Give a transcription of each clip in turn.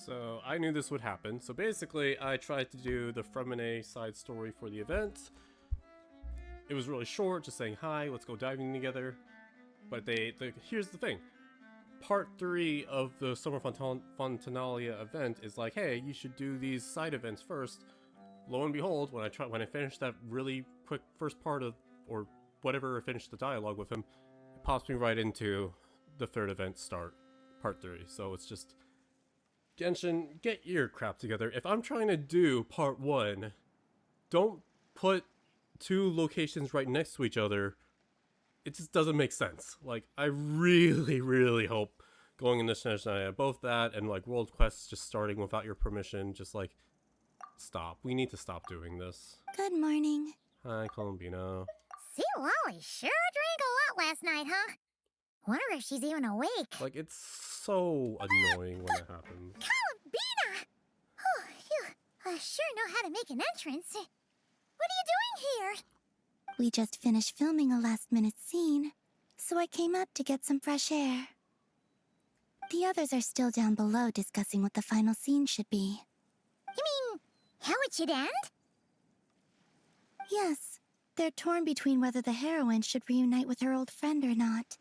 So I knew this would happen. So basically, I tried to do the Furina side story for the event. It was really short, just saying hi, let's go diving together. But here's the thing. Part 3 of the Summer Fontinalia event is like, hey, you should do these side events first. Lo and behold, when I finished that really quick first part of, or whatever, I finished the dialogue with him, it pops me right into the third event start, part 3. So it's just, Genshin, get your crap together. If I'm trying to do part 1, don't put 2 locations right next to each other. It just doesn't make sense. Like, I really, really hope going into Fontinalia, both that and like world quests just starting without your permission, just like, stop. We need to stop doing this. Good morning. Hi, Columbina. See, Lolly sure drank a lot last night, huh? Wonder if she's even awake. Like, it's so annoying when it happens. Columbina! Oh, you sure know how to make an entrance. What are you doing here? We just finished filming a last-minute scene, so I came up to get some fresh air. The others are still down below discussing what the final scene should be. You mean, how it should end? Yes, they're torn between whether the heroine should reunite with her old friend or not.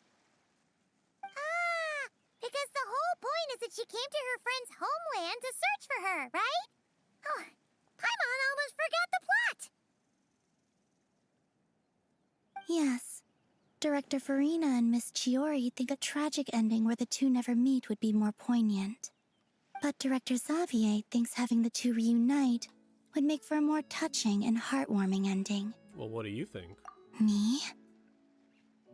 Ah, because the whole point is that she came to her friend's homeland to search for her, right? Oh, Paimon almost forgot the plot. Yes. Director Furina and Miss Chiori think a tragic ending where the two never meet would be more poignant. But Director Xavier thinks having the two reunite would make for a more touching and heartwarming ending. Well, what do you think? Me?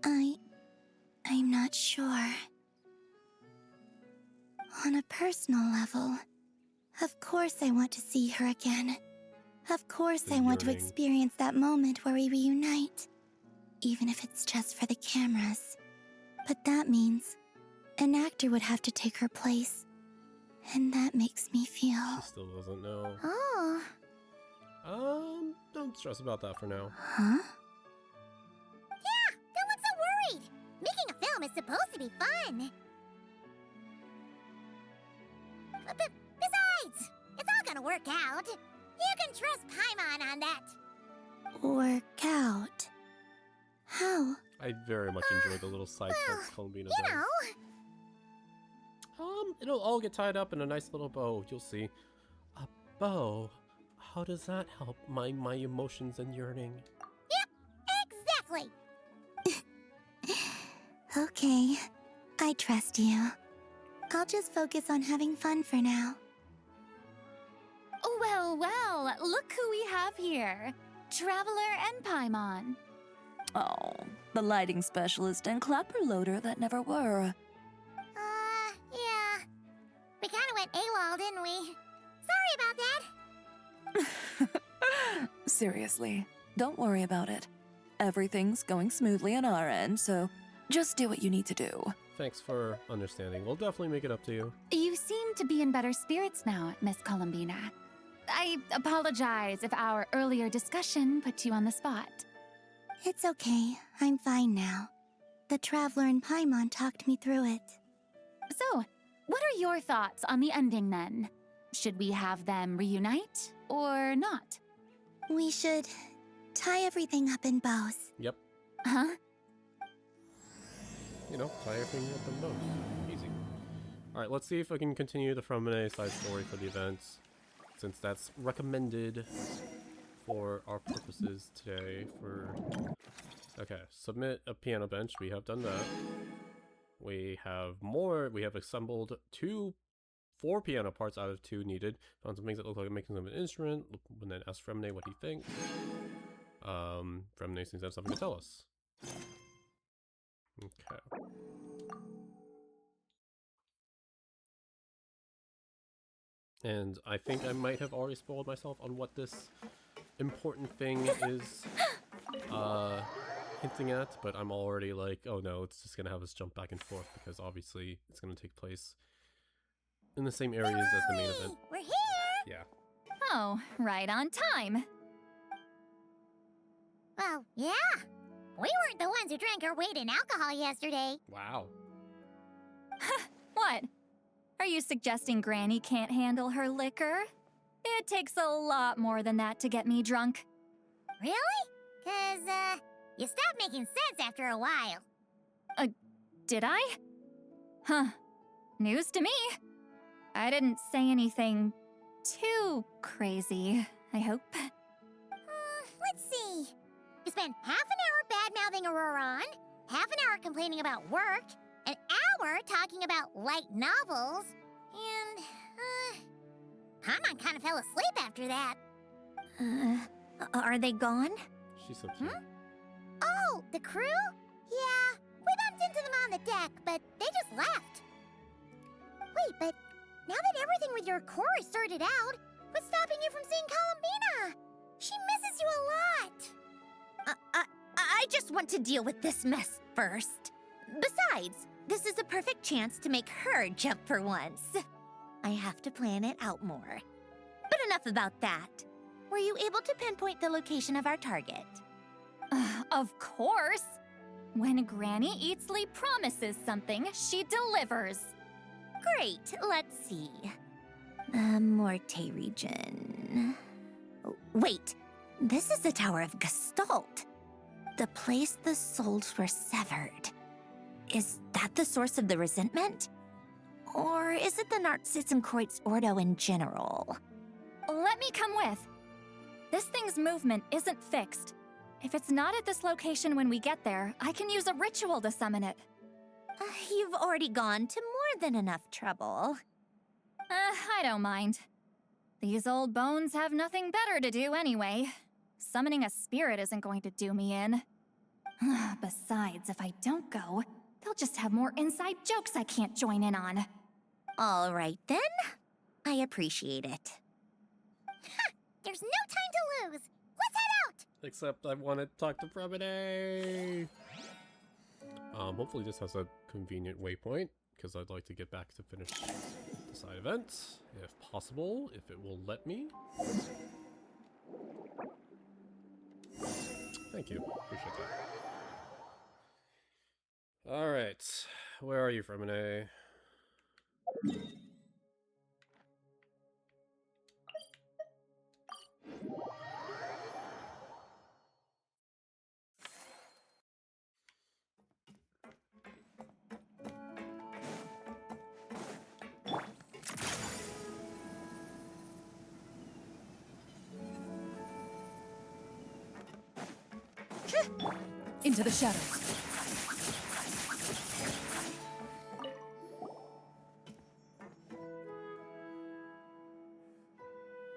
I'm not sure. On a personal level, of course I want to see her again. Of course I want to experience that moment where we reunite. Even if it's just for the cameras. But that means an actor would have to take her place. And that makes me feel... She still doesn't know. Oh. Don't stress about that for now. Huh? Yeah, don't look so worried. Making a film is supposed to be fun. Besides, it's all gonna work out. You can trust Paimon on that. Work out. How? I very much enjoy the little side quest Columbina You does. know. It'll all get tied up in a nice little bow, you'll see. A bow? How does that help my emotions and yearning? Yep, exactly. Okay, I trust you. I'll just focus on having fun for now. Well, well, look who we have here. Traveler and Paimon. Oh, the lighting specialist and clapper loader that never were. Yeah. We kinda went AWOL, didn't we? Sorry about that. Seriously, don't worry about it. Everything's going smoothly on our end, so just do what you need to do. Thanks for understanding. We'll definitely make it up to you. You seem to be in better spirits now, Miss Columbina. I apologize if our earlier discussion put you on the spot. It's okay, I'm fine now. The Traveler and Paimon talked me through it. So, what are your thoughts on the ending then? Should we have them reunite or not? We should tie everything up in bows. Yep. Huh? You know, tie everything up in bows. Easy. Alright, let's see if I can continue the Furina side story for the events, since that's recommended for our purposes today. Okay, submit a piano bench. We have done that. We have assembled 4 piano parts out of 2 needed. Found some things that look like making of an instrument, and then asked Furina what he thinks. Furina seems to have something to tell us. Okay. And I think I might have already spoiled myself on what this important thing is hinting at, but I'm already like, oh no, it's just gonna have us jump back and forth because obviously it's gonna take place in the same areas as the main event. We're here. Yeah. Oh, right on time. Well, yeah. We weren't the ones who drank our weight in alcohol yesterday. Wow. What? Are you suggesting Granny can't handle her liquor? It takes a lot more than that to get me drunk. Really? 'Cause, you stopped making sense after a while. Did I? Huh. News to me. I didn't say anything too crazy, I hope. Let's see. You spent half an hour bad-mouthing Auroron, half an hour complaining about work, an hour talking about light novels, and, Paimon kind of fell asleep after that. Are they gone? She's so cute. Oh, the crew? Yeah, we bumped into them on the deck, but they just left. Wait, but now that everything with your core is sorted out, what's stopping you from seeing Columbina? She misses you a lot. I just want to deal with this mess first. Besides, this is a perfect chance to make her jump for once. I have to plan it out more. But enough about that. Were you able to pinpoint the location of our target? Of course! When Granny Eatsley promises something, she delivers. Great, let's see. The Morte region. Oh, wait, this is the Tower of Gestalt. The place the souls were severed. Is that the source of the resentment? Or is it the Narcissenkreuz Ordo in general? Let me come with. This thing's movement isn't fixed. If it's not at this location when we get there, I can use a ritual to summon it. You've already gone to more than enough trouble. I don't mind. These old bones have nothing better to do anyway. Summoning a spirit isn't going to do me in. Besides, if I don't go, they'll just have more inside jokes I can't join in on. All right, then. I appreciate it. There's no time to lose. Let's head out. Except I want to talk to Furina. Hopefully this has a convenient waypoint, because I'd like to get back to finish the side event, if possible, if it will let me. Thank you, appreciate that. Alright, where are you, Furina? Into the shadows.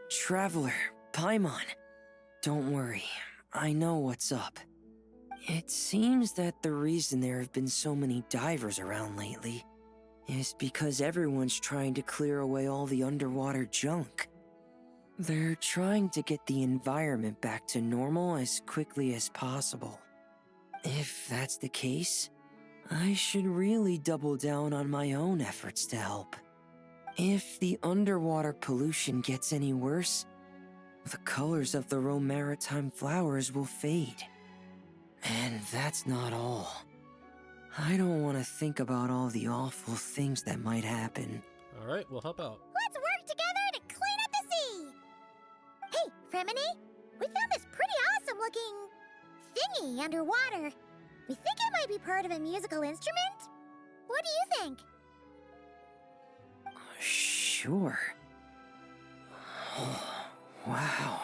Traveler, Paimon. Don't worry, I know what's up. It seems that the reason there have been so many divers around lately is because everyone's trying to clear away all the underwater junk. They're trying to get the environment back to normal as quickly as possible. If that's the case, I should really double down on my own efforts to help. If the underwater pollution gets any worse, the colors of the Rome maritime flowers will fade. And that's not all. I don't want to think about all the awful things that might happen. Alright, we'll help out. Let's work together to clean up the sea. Hey, Fremini, we found this pretty awesome-looking thingy underwater. We think it might be part of a musical instrument. What do you think? Sure. Oh, wow.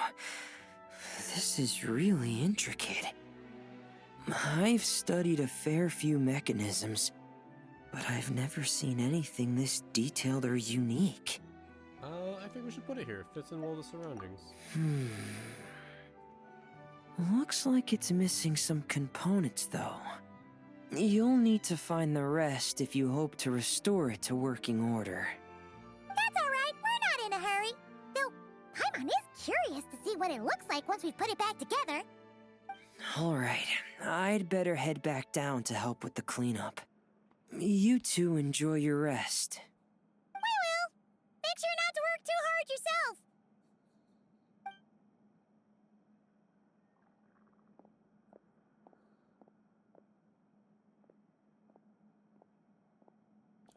This is really intricate. I've studied a fair few mechanisms, but I've never seen anything this detailed or unique. I think we should put it here. It fits in well with the surroundings. Looks like it's missing some components, though. You'll need to find the rest if you hope to restore it to working order. That's all right. We're not in a hurry. Though, Paimon is curious to see what it looks like once we put it back together. Alright, I'd better head back down to help with the cleanup. You two enjoy your rest. We will. Make sure not to work too hard yourself.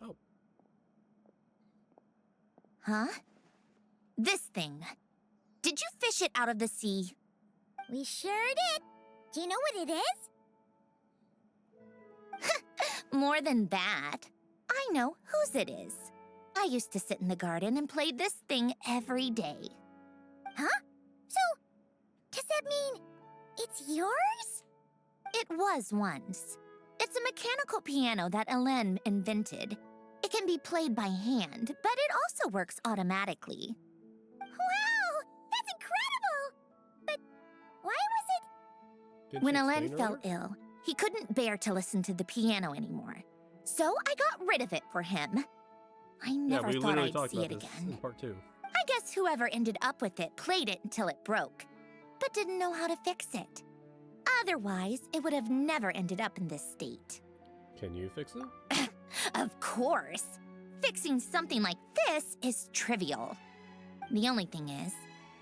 Oh. Huh? This thing. Did you fish it out of the sea? We sure did. Do you know what it is? More than that. I know whose it is. I used to sit in the garden and play this thing every day. Huh? So, does that mean it's yours? It was once. It's a mechanical piano that Ellen invented. It can be played by hand, but it also works automatically. Wow! That's incredible! But why was it... Didn't When you Ellen explain fell earlier? ill, he couldn't bear to listen to the piano anymore. So I got rid of it for him. I never we thought literally I'd talked see about it this again. in part 2. I guess whoever ended up with it played it until it broke, but didn't know how to fix it. Otherwise, it would have never ended up in this state. Can you fix it? Of course. Fixing something like this is trivial. The only thing is,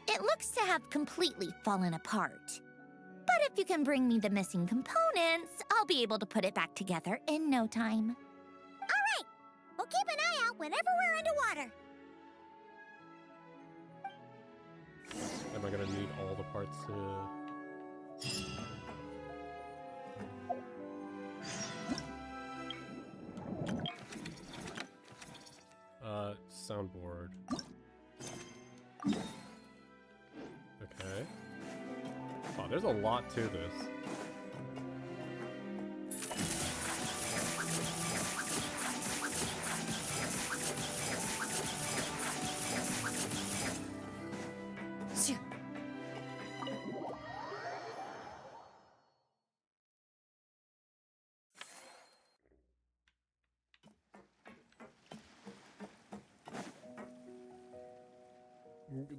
it looks to have completely fallen apart. But if you can bring me the missing components, I'll be able to put it back together in no time. All right! We'll keep an eye out whenever we're underwater. Am I gonna need all the parts to... soundboard. Okay. Wow, there's a lot to this.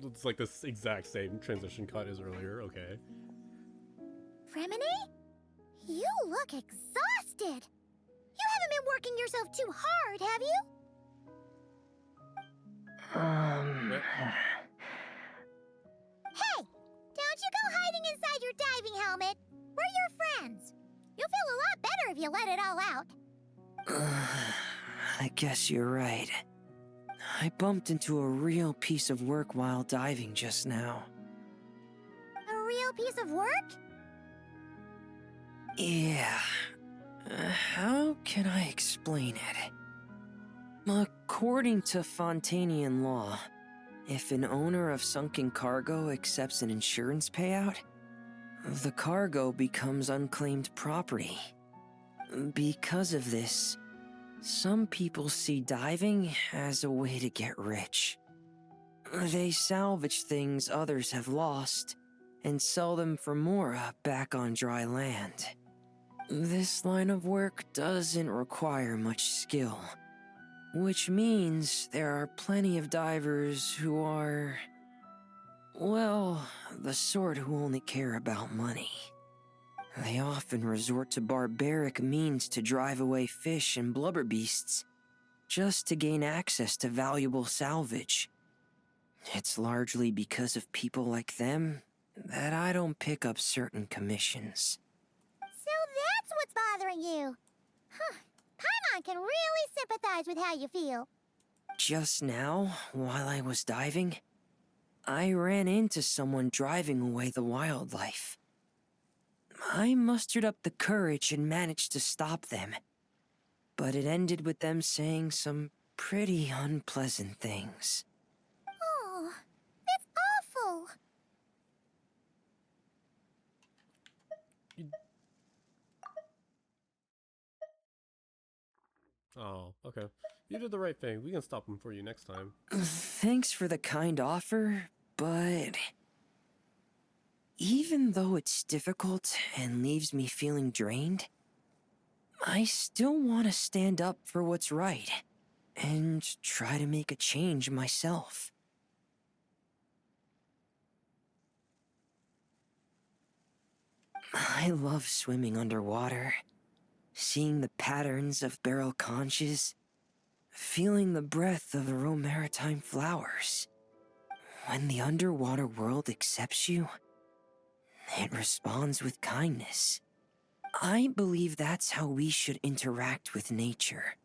It's like this exact same transition cut as earlier, okay. Fremine? You look exhausted. You haven't been working yourself too hard, have you? Hey! Don't you go hiding inside your diving helmet. We're your friends. You'll feel a lot better if you let it all out. I guess you're right. I bumped into a real piece of work while diving just now. A real piece of work? Yeah. How can I explain it? According to Fontanian law, if an owner of sunken cargo accepts an insurance payout, the cargo becomes unclaimed property. Because of this, some people see diving as a way to get rich. They salvage things others have lost and sell them for more back on dry land. This line of work doesn't require much skill, which means there are plenty of divers who are, well, the sort who only care about money. They often resort to barbaric means to drive away fish and blubber beasts, just to gain access to valuable salvage. It's largely because of people like them that I don't pick up certain commissions. So that's what's bothering you. Huh. Paimon can really sympathize with how you feel. Just now, while I was diving, I ran into someone driving away the wildlife. I mustered up the courage and managed to stop them, but it ended with them saying some pretty unpleasant things. Oh, that's awful. Oh, okay. You did the right thing. We can stop him for you next time. Thanks for the kind offer, but even though it's difficult and leaves me feeling drained, I still want to stand up for what's right and try to make a change myself. I love swimming underwater, seeing the patterns of barrel conches, feeling the breath of the maritime flowers. When the underwater world accepts you, it responds with kindness. I believe that's how we should interact with nature.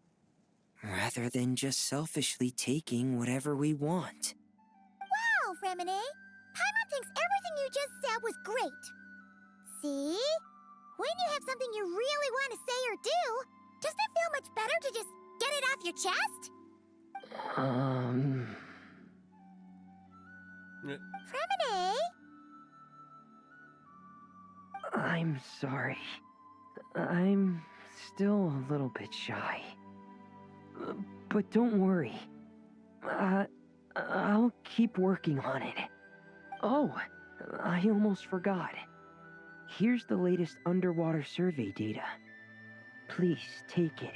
rather than just selfishly taking whatever we want. Wow, Remine! Paimon thinks everything you just said was great. See? When you have something you really want to say or do, doesn't it feel much better to just get it off your chest? Remine! I'm sorry. I'm still a little bit shy. But don't worry. I'll keep working on it. Oh, I almost forgot. Here's the latest underwater survey data. Please take it.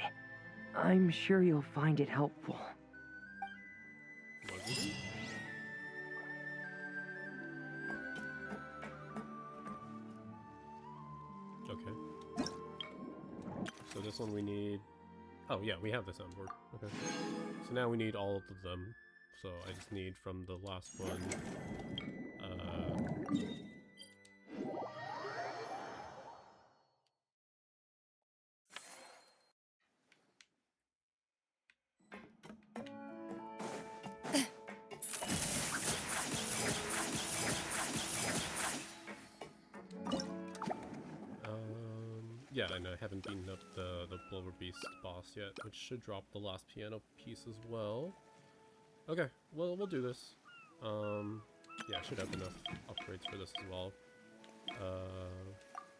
I'm sure you'll find it helpful. What is it? Okay. So this one we need... Oh yeah, we have this on board. Okay. So now we need all of them. So I just need from the last one... yeah, and I haven't beaten up the Blower Beast boss yet, which should drop the last piano piece as well. Okay, well, we'll do this. Yeah, I should have enough upgrades for this as well.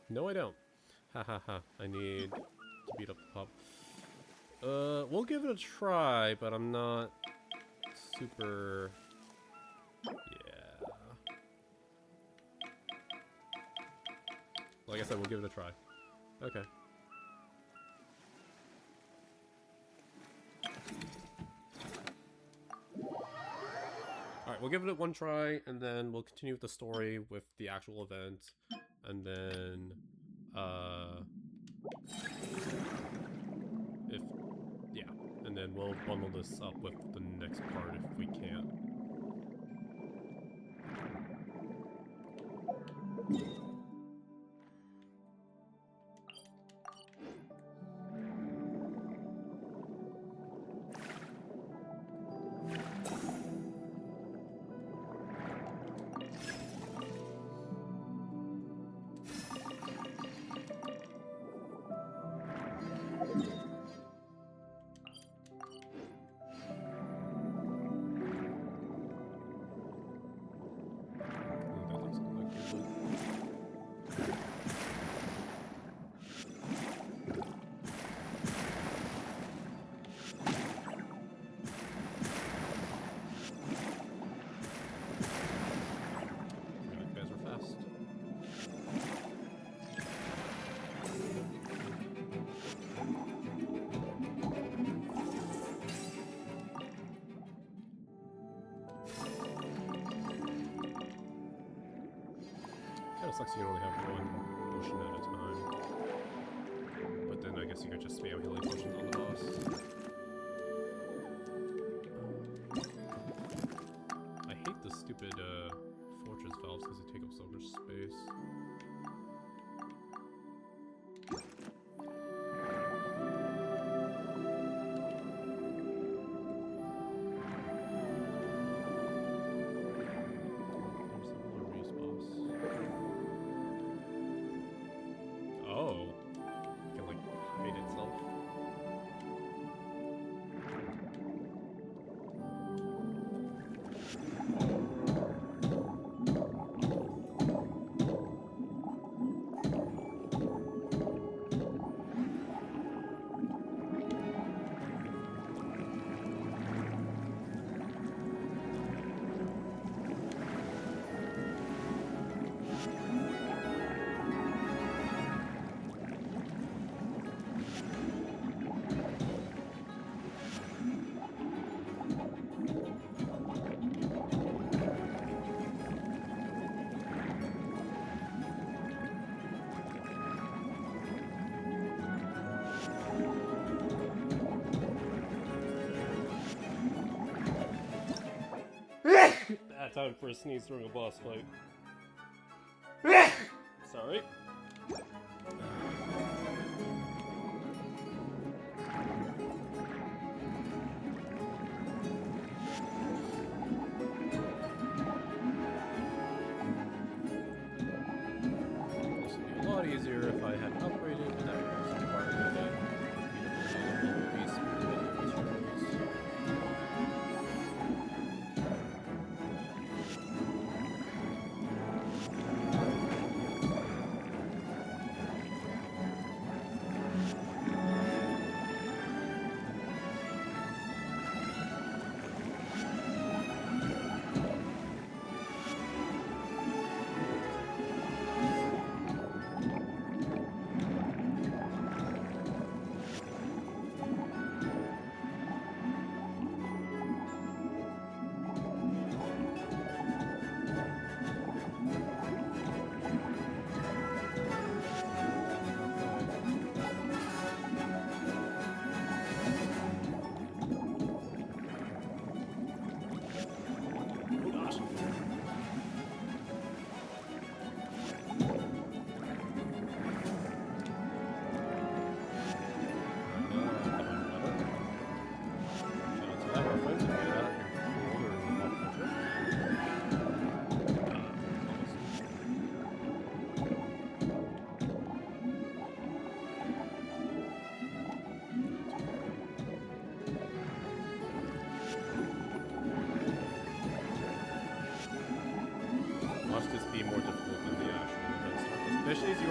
No I don't. Ha ha ha, I need to beat up the pup. We'll give it a try, but I'm not super... Yeah. Like I said, we'll give it a try. Okay. Alright, we'll give it one try, and then we'll continue with the story with the actual event, and then, yeah, and then we'll bundle this up with the next part if we can. Sucks you can only have one potion at a time. But then I guess you could just spam healing potions on the boss. I hate the stupid fortress valves because they take up so much space. Bad time for a sneeze during a boss fight. Sorry.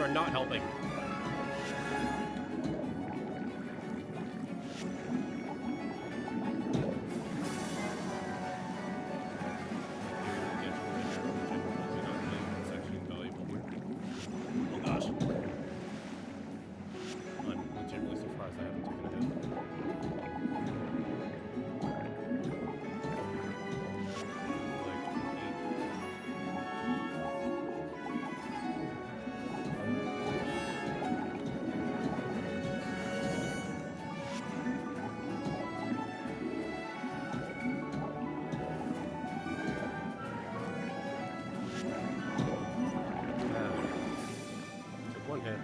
are not helping. Oh gosh. I'm legitimately surprised I haven't taken a hit. Took one hit.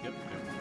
Yep, there we go.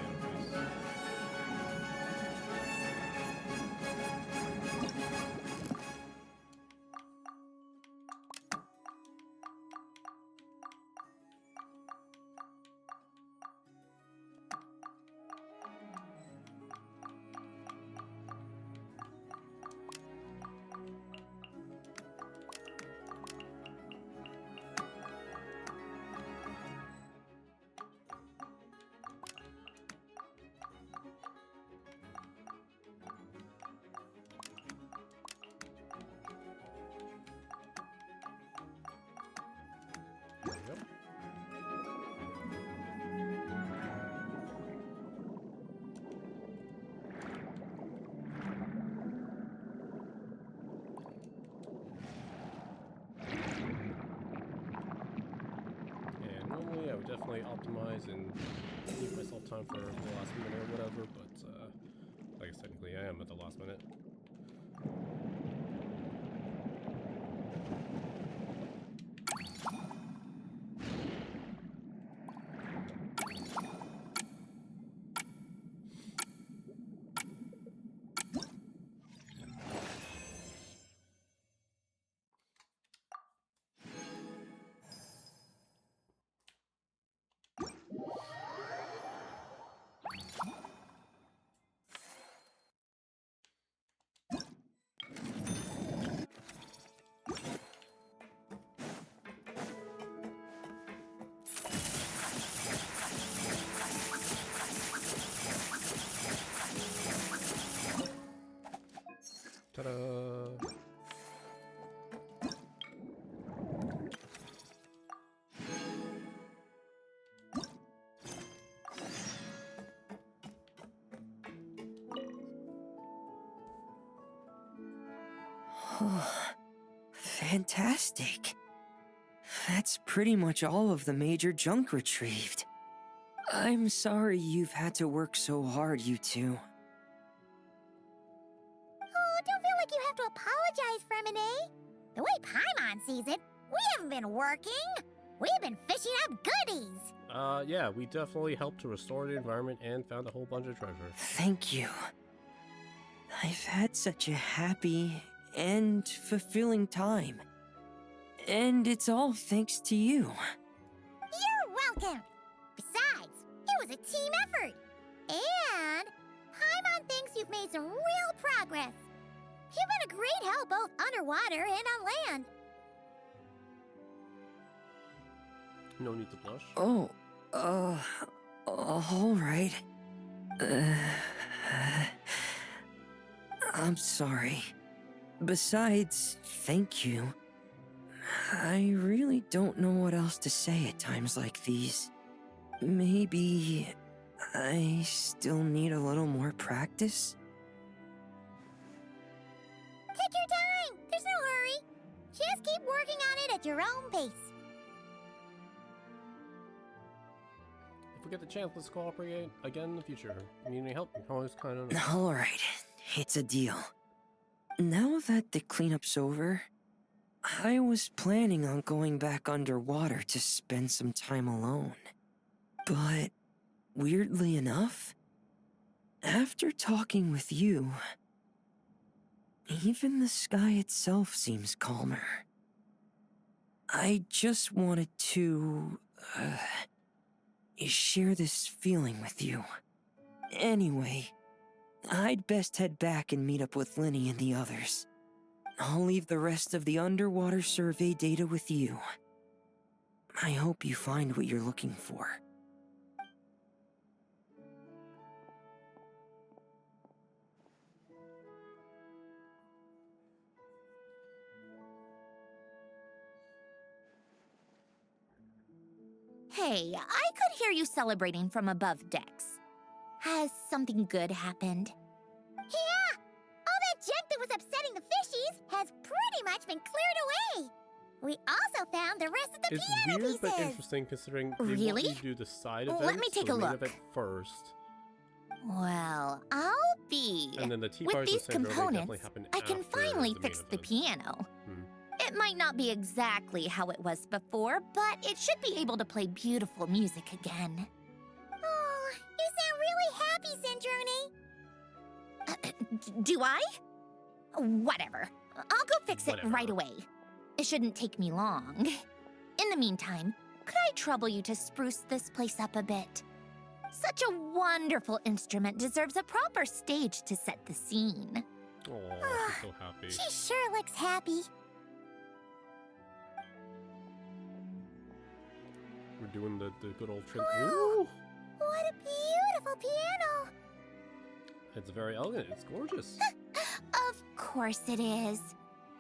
And normally I would definitely optimize and give myself time for the last minute or whatever, but I guess technically I am at the last minute. Ta-da! Fantastic. That's pretty much all of the major junk retrieved. I'm sorry you've had to work so hard, you two. Oh, don't feel like you have to apologize, Fremine. The way Paimon sees it, we haven't been working. We've been fishing up goodies. Yeah, we definitely helped to restore the environment and found a whole bunch of treasure. Thank you. I've had such a happy and fulfilling time. And it's all thanks to you. You're welcome. Besides, it was a team effort. And Paimon thinks you've made some real progress. You've been a great help both underwater and on land. No need to blush. Oh, all right. I'm sorry. Besides, thank you. I really don't know what else to say at times like these. Maybe I still need a little more practice? Take your time. There's no hurry. Just keep working on it at your own pace. If we get the chance, let's cooperate again in the future. Need any help? Always kind of. Alright, it's a deal. Now that the cleanup's over, I was planning on going back underwater to spend some time alone. But, weirdly enough, After talking with you, even the sky itself seems calmer. I just wanted to, share this feeling with you. Anyway, I'd best head back and meet up with Linny and the others. I'll leave the rest of the underwater survey data with you. I hope you find what you're looking for. Hey, I could hear you celebrating from above decks. Has something good happened? Yeah! All that junk that was upsetting the fishies has pretty much been cleared away. We also found the rest of the It's piano weird but pieces. interesting considering they Really? want you to do the side Let events, me take so a the main look. event first. Well, I'll be. And then the tea With parties these and Syndrome definitely components, happen I can after finally the main fix the event. piano. Hmm. It might not be exactly how it was before, but it should be able to play beautiful music again. Oh, you sound really happy, Sandrone. Do I? Whatever. I'll go fix it right Whatever. away. It shouldn't take me long. In the meantime, could I trouble you to spruce this place up a bit? Such a wonderful instrument deserves a proper stage to set the scene. Oh, I'm so happy. She sure looks happy. We're doing the good old trim. Wow. Ooh! What a beautiful piano. It's very elegant. It's gorgeous. Of course it is.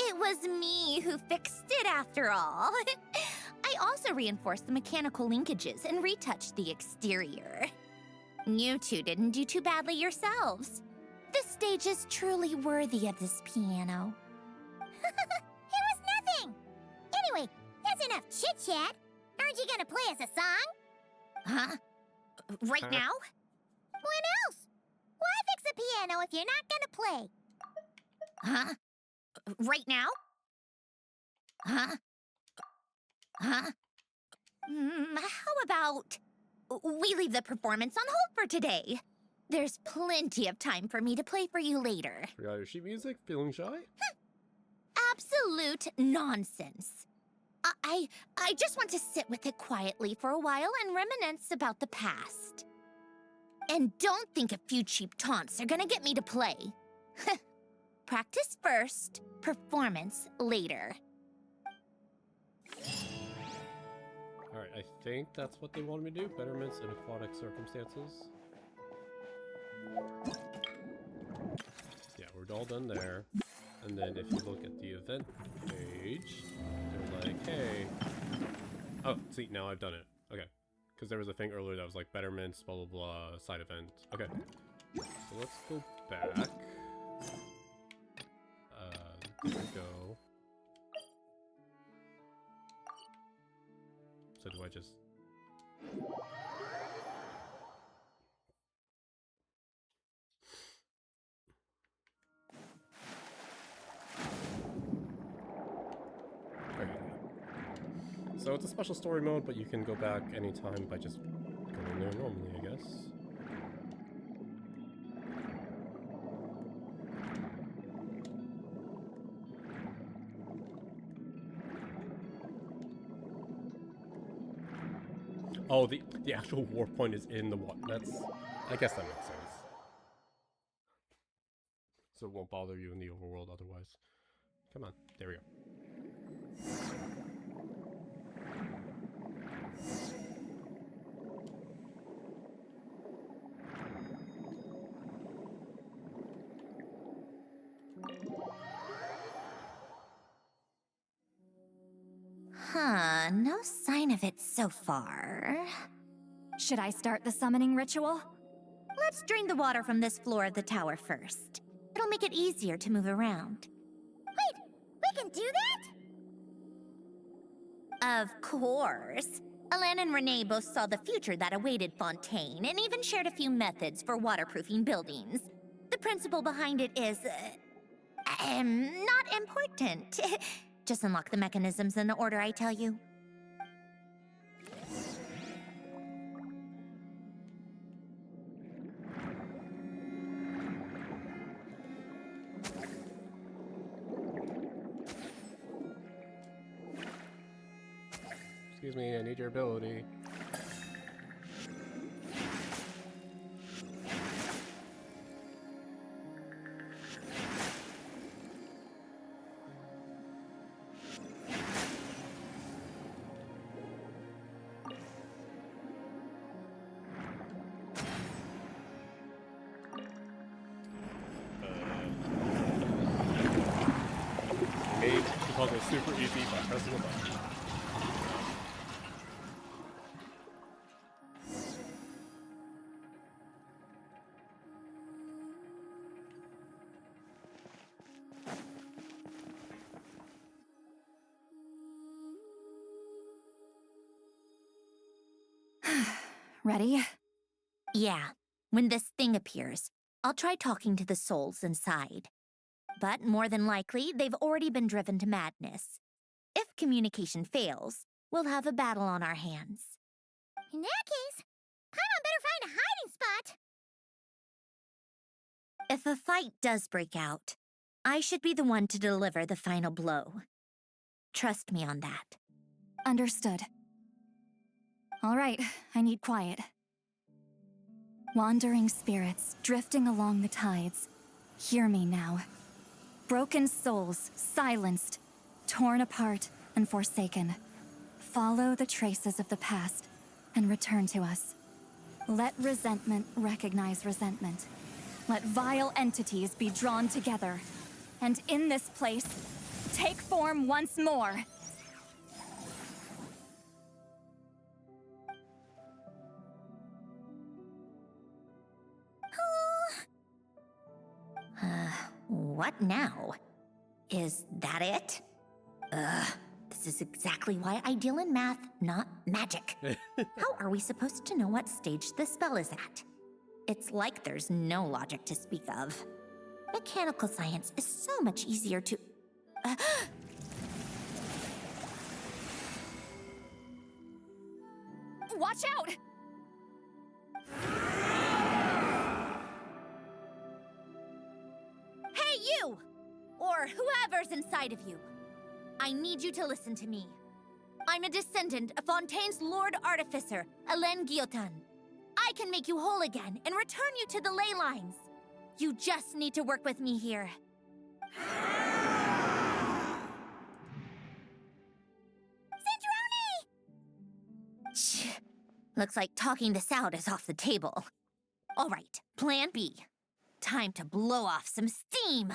It was me who fixed it after all. I also reinforced the mechanical linkages and retouched the exterior. You two didn't do too badly yourselves. This stage is truly worthy of this piano. It was nothing. Anyway, that's enough chit-chat. Aren't you gonna play us a song? Huh? Right Huh? now? When else? Why fix the piano if you're not gonna play? Huh? Right now? Huh? Huh? How about we leave the performance on hold for today? There's plenty of time for me to play for you later. Forgot your sheet music? Feeling shy? Absolute nonsense. I just want to sit with it quietly for a while and reminisce about the past. And don't think a few cheap taunts are gonna get me to play. Practice first, performance later. Alright, I think that's what they wanted me to do. Betterments in aquatic circumstances. Yeah, we're all done there. And then if you look at the event page, they're like, hey. Oh, see, now I've done it. Okay. Because there was a thing earlier that was like betterments, blah, blah, blah, side event. Okay. So let's go back. There we go. So do I just... Okay. So it's a special story mode, but you can go back anytime by just going there normally, I guess. Oh, the actual warp point is in the water. That's... I guess that makes sense. So it won't bother you in the overworld otherwise. Come on, there we go. Huh, no sign of it so far. Should I start the summoning ritual? Let's drain the water from this floor of the tower first. It'll make it easier to move around. Wait, we can do that? Of course. Alan and Renee both saw the future that awaited Fontaine and even shared a few methods for waterproofing buildings. The principle behind it is, not important. Just unlock the mechanisms in the order I tell you. Excuse me, I need your ability. Made the puzzle super easy by pressing a button. Ready? Yeah, when this thing appears, I'll try talking to the souls inside. But more than likely, they've already been driven to madness. If communication fails, we'll have a battle on our hands. In that case, Paimon better find a hiding spot. If a fight does break out, I should be the one to deliver the final blow. Trust me on that. Understood. All right, I need quiet. Wandering spirits, drifting along the tides. Hear me now. Broken souls, silenced, torn apart, and forsaken. Follow the traces of the past, and return to us. Let resentment recognize resentment. Let vile entities be drawn together. And in this place, take form once more. What now? Is that it? This is exactly why I deal in math, not magic. How are we supposed to know what stage the spell is at? It's like there's no logic to speak of. Mechanical science is so much easier to... Watch out! Hey, you! Or whoever's inside of you. I need you to listen to me. I'm a descendant of Fontaine's Lord Artificer, Hélène Guillotin. I can make you whole again and return you to the ley lines. You just need to work with me here. Cinderoni! Looks like talking this out is off the table. All right, plan B. Time to blow off some steam.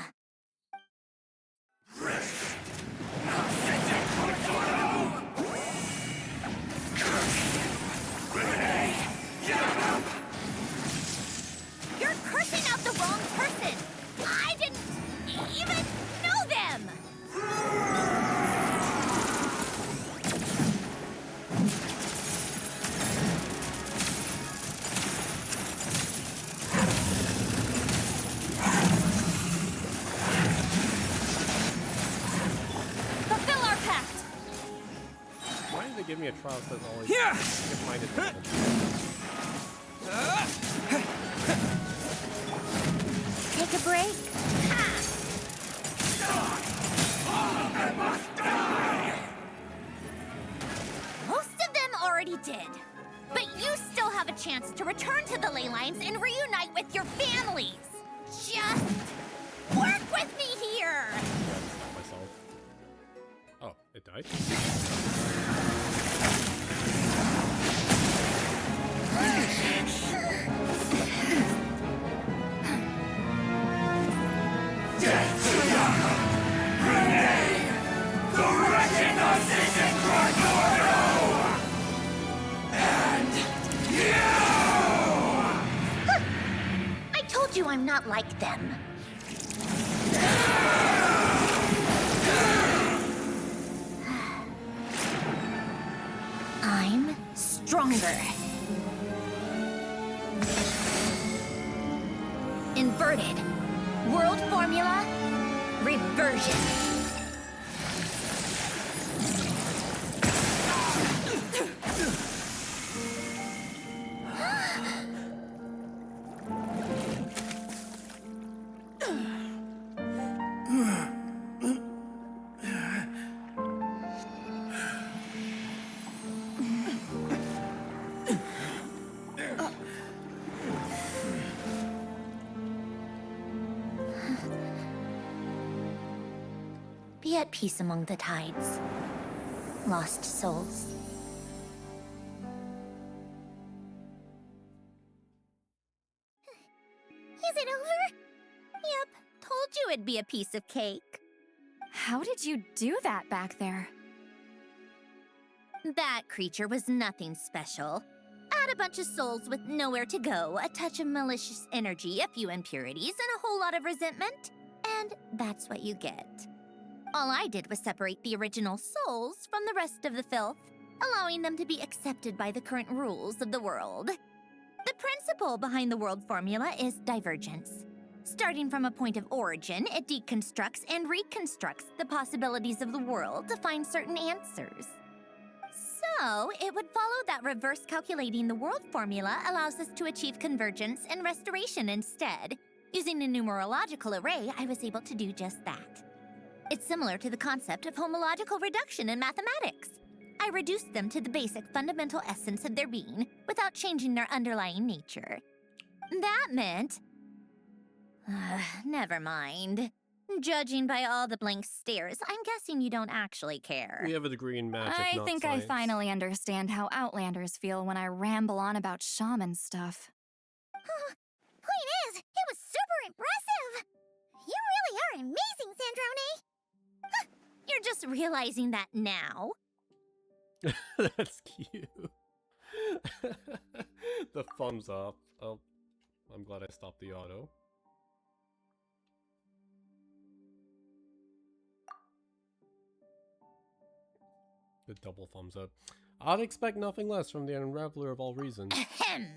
You're cursing out the wrong person! I didn't even know them! Fulfill our pact! Why did they give me a trial that always get-minded people? Take a break? Most of them already did. But you still have a chance to return to the ley lines and reunite with your families. Just work with me here! Stop myself. Oh, it died? I told you I'm not like them. I'm stronger. Inverted. World formula. Reversion. at peace among the tides. Lost souls. Is it over? Yep, told you it'd be a piece of cake. How did you do that back there? That creature was nothing special. Add a bunch of souls with nowhere to go, a touch of malicious energy, a few impurities, and a whole lot of resentment, and that's what you get. All I did was separate the original souls from the rest of the filth, allowing them to be accepted by the current rules of the world. The principle behind the world formula is divergence. Starting from a point of origin, it deconstructs and reconstructs the possibilities of the world to find certain answers. So, it would follow that reverse calculating the world formula allows us to achieve convergence and restoration instead. Using a numerological array, I was able to do just that. It's similar to the concept of homological reduction in mathematics. I reduced them to the basic fundamental essence of their being without changing their underlying nature. That meant... never mind. Judging by all the blank stares, I'm guessing you don't actually care. We have a degree in magic, I not think science. I finally understand how Outlanders feel when I ramble on about shaman stuff. Point is, it was super impressive! You really are amazing, Sandrone! You're just realizing that now? That's cute. The thumbs up. Oh, I'm glad I stopped the auto. The double thumbs up. I'd expect nothing less from the Unraveler of all reasons. Ahem.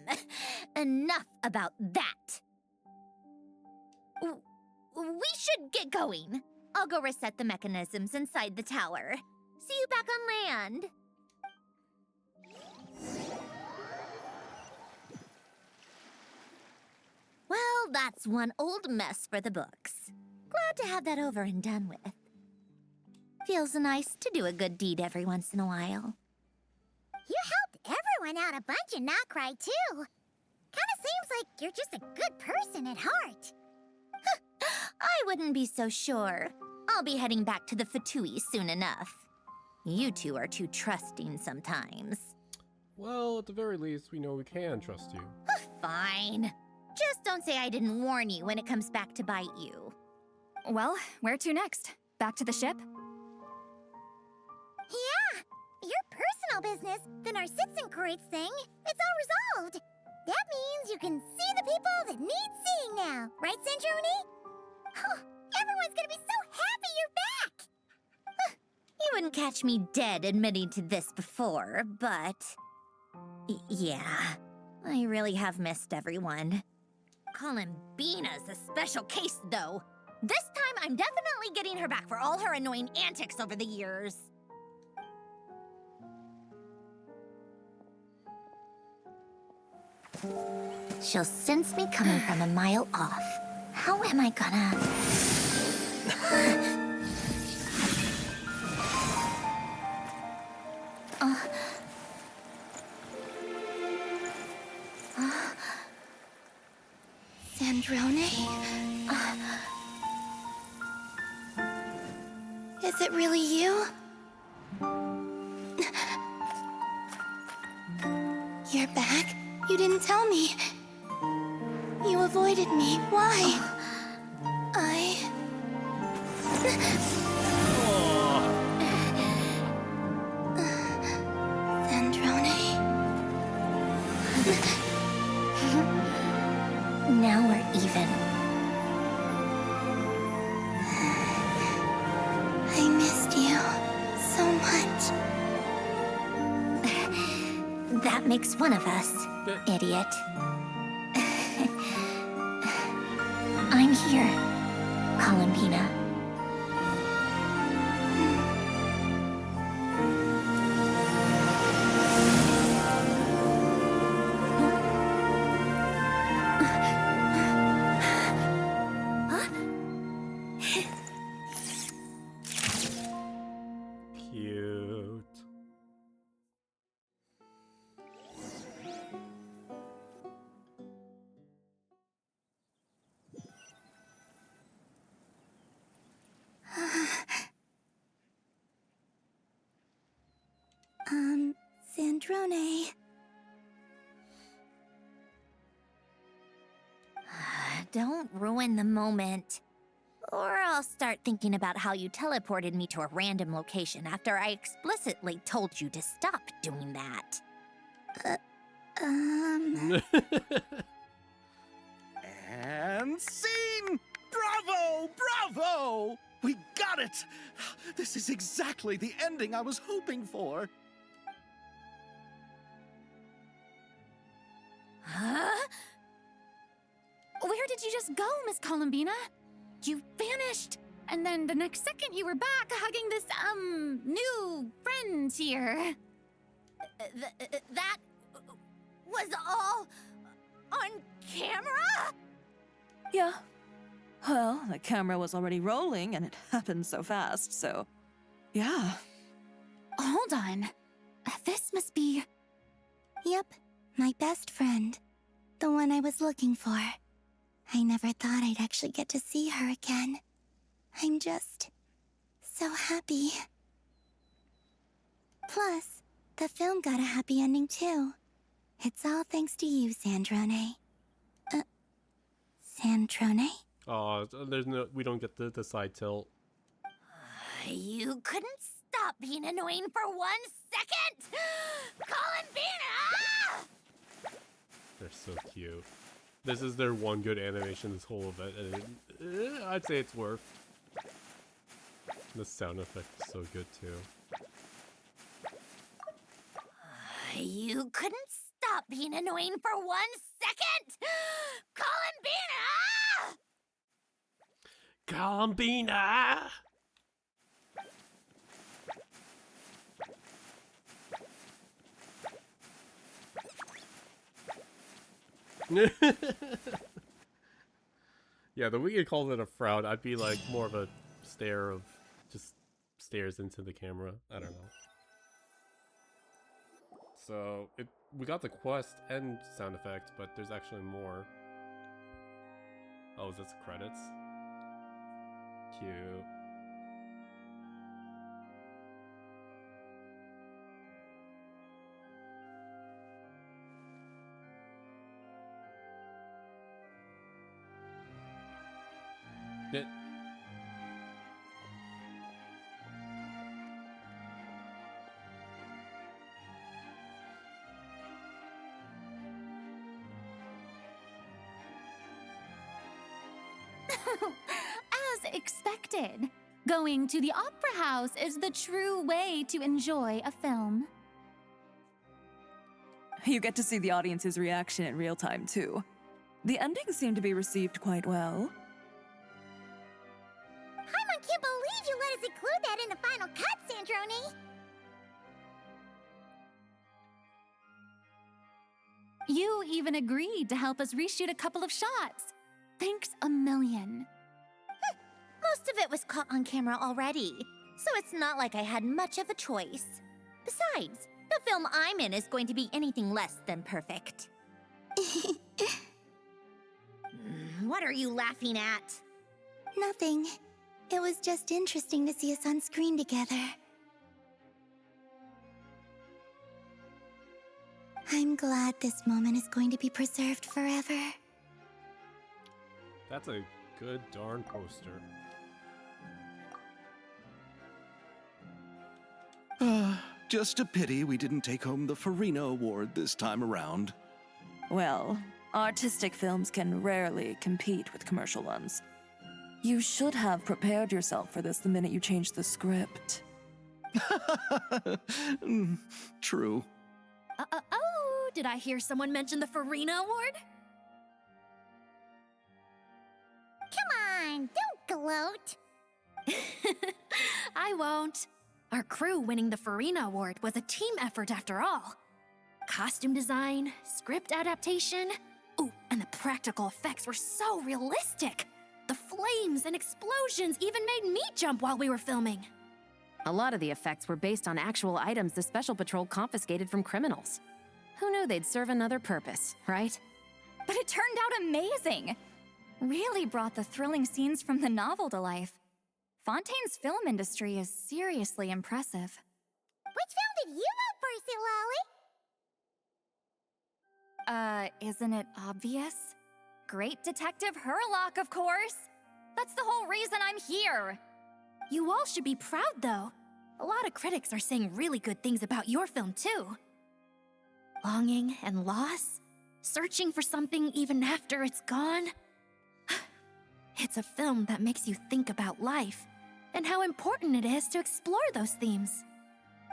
Enough about that. We should get going. I'll go reset the mechanisms inside the tower. See you back on land. Well, that's one old mess for the books. Glad to have that over and done with. Feels nice to do a good deed every once in a while. You helped everyone out a bunch and not cry, too. Kinda seems like you're just a good person at heart. I wouldn't be so sure. I'll be heading back to the Fatui soon enough. You two are too trusting sometimes. Well, at the very least, we know we can trust you. Fine. Just don't say I didn't warn you when it comes back to bite you. Well, where to next? Back to the ship? Yeah, your personal business, the Narcitsan thing, it's all resolved. That means you can see the people that need seeing now, right, Centroni? Oh, everyone's gonna be so happy you're back! You wouldn't catch me dead admitting to this before, but... yeah, I really have missed everyone. Columbina's a special case, though. This time, I'm definitely getting her back for all her annoying antics over the years. She'll sense me coming from a mile off. How am I gonna... Sandrone? Is it really you? You're back? You didn't tell me. You avoided me. Why? Sandrone? Now we're even. I missed you so much. That makes one of us, idiot. I'm here, Columbina. Cute. Sandrone. Don't ruin the moment. Or I'll start thinking about how you teleported me to a random location after I explicitly told you to stop doing that. And scene! Bravo! Bravo! We got it! This is exactly the ending I was hoping for. Huh? Where did you just go, Miss Columbina? You vanished, and then the next second you were back hugging this, new friend here. That was all on camera? Yeah. Well, the camera was already rolling and it happened so fast, so yeah. Hold on. This must be... Yep, my best friend. The one I was looking for. I never thought I'd actually get to see her again. I'm just so happy. Plus, the film got a happy ending too. It's all thanks to you, Sandrone. Sandrone? Oh, we don't get the side tilt. You couldn't stop being annoying for 1 second? Columbina! They're so cute. This is their one good animation this whole event, and I'd say it's worth. The sound effect is so good too. You couldn't stop being annoying for 1 second? Columbina! Columbina! Yeah, the way you called it a frown, I'd be like more of a stare of just stares into the camera. I don't know. So we got the quest and sound effect, but there's actually more. Oh, is this credits? Cute. It. As expected, going to the opera house is the true way to enjoy a film. You get to see the audience's reaction in real time, too. The ending seemed to be received quite well. Paimon can't believe you let us include that in the final cut, Sandrone! You even agreed to help us reshoot a couple of shots. Thanks a million. Most of it was caught on camera already, so it's not like I had much of a choice. Besides, the film I'm in is going to be anything less than perfect. What are you laughing at? Nothing. It was just interesting to see us on screen together. I'm glad this moment is going to be preserved forever. That's a good darn poster. Just a pity we didn't take home the Furina award this time around. Well, artistic films can rarely compete with commercial ones. You should have prepared yourself for this the minute you changed the script. True. Oh, did I hear someone mention the Furina Award? Come on, don't gloat! I won't. Our crew winning the Furina Award was a team effort after all. Costume design, script adaptation. Ooh, and the practical effects were so realistic. The flames and explosions even made me jump while we were filming. A lot of the effects were based on actual items the Special Patrol confiscated from criminals. Who knew they'd serve another purpose, right? But it turned out amazing. Really brought the thrilling scenes from the novel to life. Fontaine's film industry is seriously impressive. Which film did you vote for, Lolly? Isn't it obvious? Great Detective Hurlock, of course! That's the whole reason I'm here! You all should be proud, though. A lot of critics are saying really good things about your film, too. Longing and loss, searching for something even after it's gone. It's a film that makes you think about life and how important it is to explore those themes.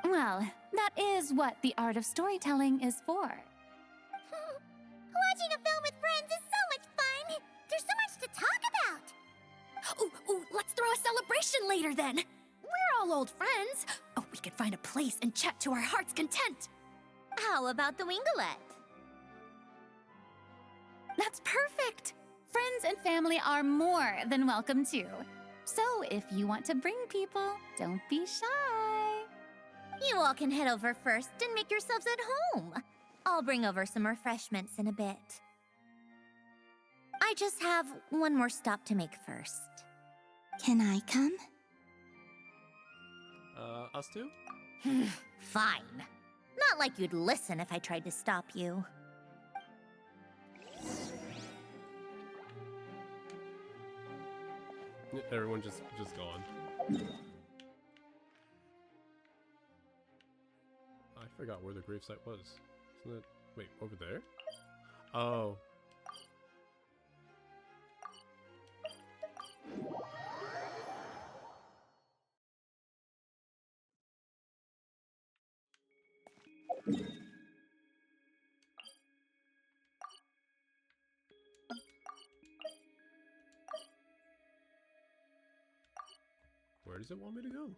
Well, that is what the art of storytelling is for. Watching a film with friends is so much fun! There's so much to talk about! Ooh, let's throw a celebration later then. We're all old friends. Oh, we could find a place and chat to our heart's content. How about the Wingalette? That's perfect! Friends and family are more than welcome too. So if you want to bring people, don't be shy. You all can head over first and make yourselves at home. I'll bring over some refreshments in a bit. I just have one more stop to make first. Can I come? Us too? Fine. Not like you'd listen if I tried to stop you. Everyone just gone. I forgot where the gravesite was. Isn't it? Wait, over there? Oh. Where does it want me to go?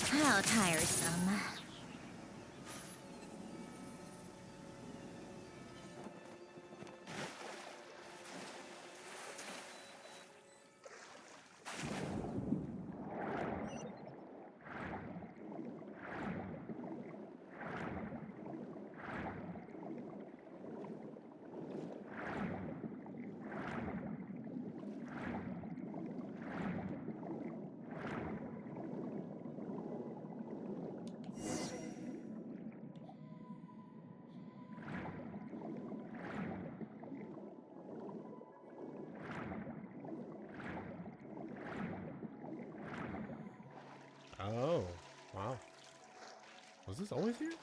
How tiresome. Oh, wow. Was this always here?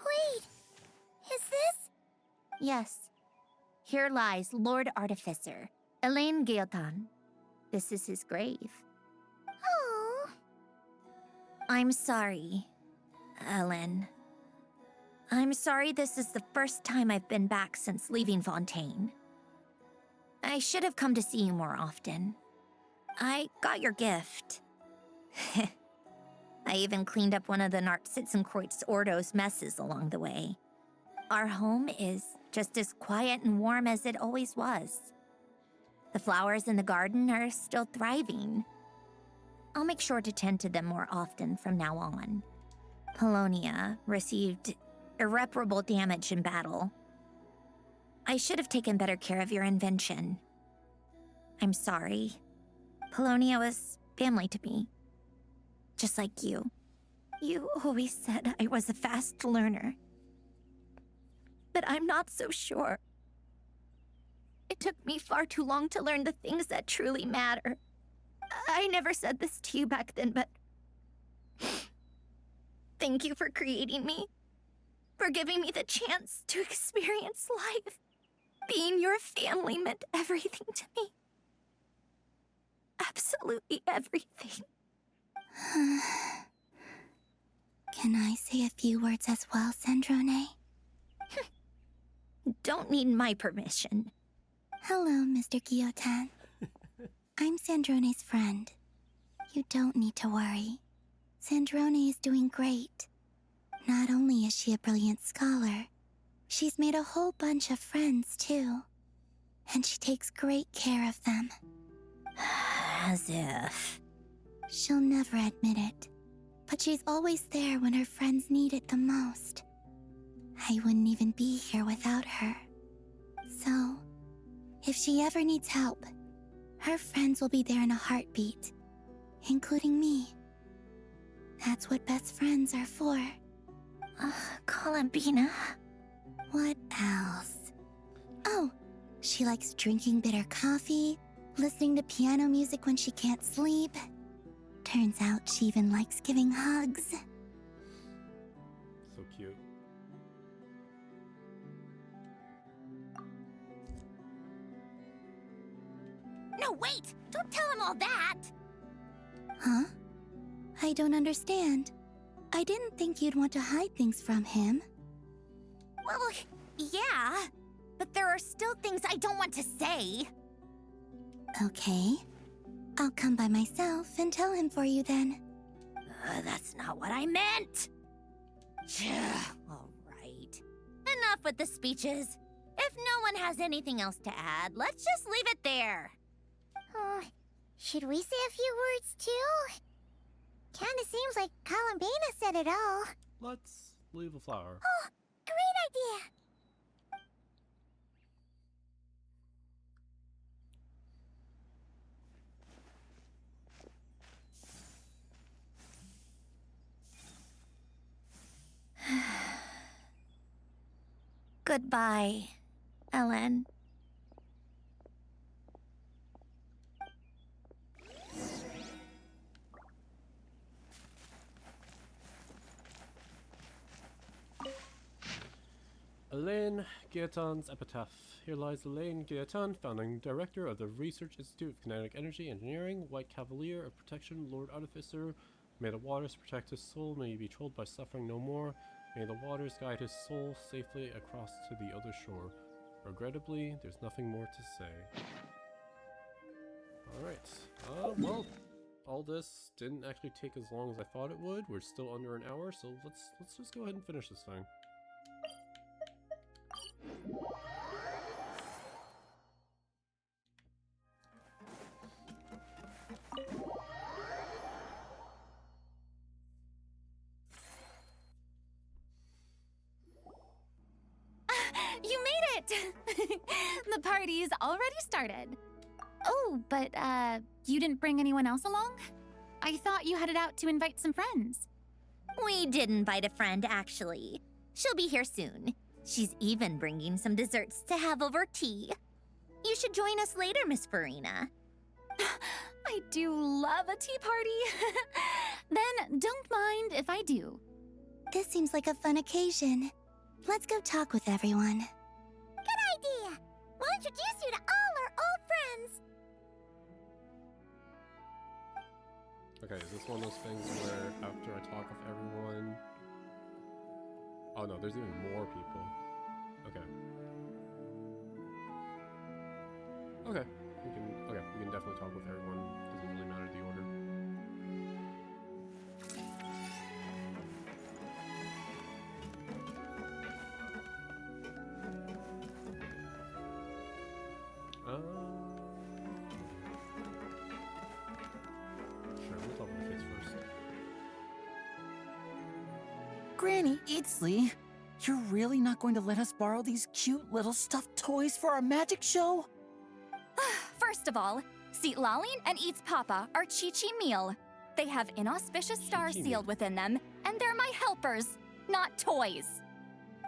Wait! Is this? Yes. Here lies Lord Artificer, Elaine Guillotin. This is his grave. Oh. I'm sorry, Ellen. I'm sorry this is the first time I've been back since leaving Fontaine. I should have come to see you more often. I got your gift. I even cleaned up one of the Nartsitzenkreuz Ordo's messes along the way. Our home is just as quiet and warm as it always was. The flowers in the garden are still thriving. I'll make sure to tend to them more often from now on. Polonia received irreparable damage in battle. I should have taken better care of your invention. I'm sorry. Polonia was family to me. Just like you. You always said I was a fast learner. But I'm not so sure. It took me far too long to learn the things that truly matter. I never said this to you back then, but thank you for creating me. For giving me the chance to experience life. Being your family meant everything to me. Absolutely everything. Can I say a few words as well, Sandrone? Don't need my permission. Hello, Mr. Guillotin. I'm Sandrone's friend. You don't need to worry. Sandrone is doing great. Not only is she a brilliant scholar, she's made a whole bunch of friends, too. and she takes great care of them. As if. She'll never admit it, but she's always there when her friends need it the most. I wouldn't even be here without her. So, if she ever needs help, her friends will be there in a heartbeat, including me. That's what best friends are for. Columbina. What else? Oh, she likes drinking bitter coffee, listening to piano music when she can't sleep. Turns out she even likes giving hugs. So cute. No, wait! Don't tell him all that! Huh? I don't understand. I didn't think you'd want to hide things from him. Well, yeah, but there are still things I don't want to say. Okay. I'll come by myself and tell him for you then. That's not what I meant! All right. Enough with the speeches. If no one has anything else to add, let's just leave it there. Should we say a few words too? Kinda seems like Columbina said it all. Let's leave a flower. Oh, great idea! Goodbye, Ellen. Elaine Gaetan's epitaph. Here lies Elaine Gaetan, founding director of the Research Institute of Kinetic Energy Engineering, White Cavalier of Protection, Lord Artificer. May the waters protect his soul, may he be trolled by suffering no more. May the waters guide his soul safely across to the other shore. Regrettably, there's nothing more to say. Alright, well, all this didn't actually take as long as I thought it would. We're still under an hour, so let's just go ahead and finish this thing. You made it! The party's already started. Oh, but, you didn't bring anyone else along? I thought you headed out to invite some friends. We did invite a friend, actually. She'll be here soon. She's even bringing some desserts to have over tea. You should join us later, Miss Furina. I do love a tea party. Then don't mind if I do. This seems like a fun occasion. Let's go talk with everyone. Good idea! We'll introduce you to all our old friends. Okay, is this one of those things where after I talk with everyone... Oh no, there's even more people. Okay. Okay, we can definitely talk with everyone. Doesn't really matter the order. Sure, we'll talk with the kids first. Granny Eatsley, you're really not going to let us borrow these cute little stuffed toys for our magic show? First of all, Seat Laline and Eats Papa are Chi-Chi meal. They have inauspicious stars Chi-Chi sealed within them, and they're my helpers, not toys.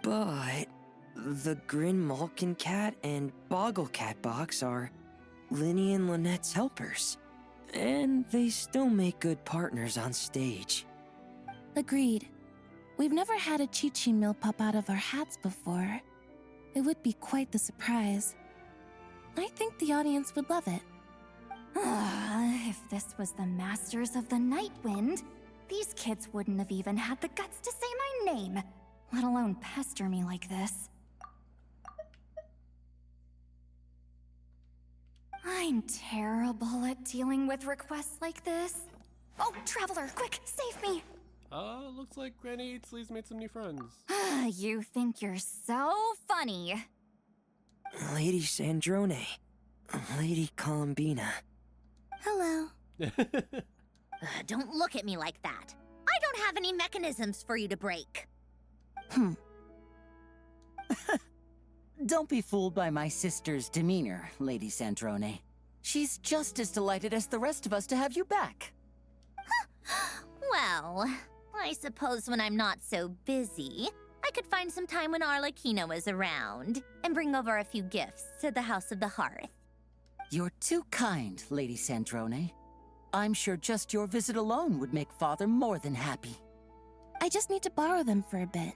But the Grin Malkin Cat and Boggle Cat box are Linny and Lynette's helpers. And they still make good partners on stage. Agreed. We've never had a Chi-Chi meal pop out of our hats before. It would be quite the surprise. I think the audience would love it. If this was the Masters of the Night Wind, these kids wouldn't have even had the guts to say my name, let alone pester me like this. I'm terrible at dealing with requests like this. Oh, Traveler, quick, save me! Looks like Granny Eatsley's made some new friends. You think you're so funny. Lady Sandrone. Lady Columbina. Hello. Don't look at me like that. I don't have any mechanisms for you to break. Don't be fooled by my sister's demeanor, Lady Sandrone. She's just as delighted as the rest of us to have you back. Well, I suppose when I'm not so busy, I could find some time when Arlecchino is around and bring over a few gifts to the House of the Hearth. You're too kind, Lady Sandrone. I'm sure just your visit alone would make Father more than happy. I just need to borrow them for a bit.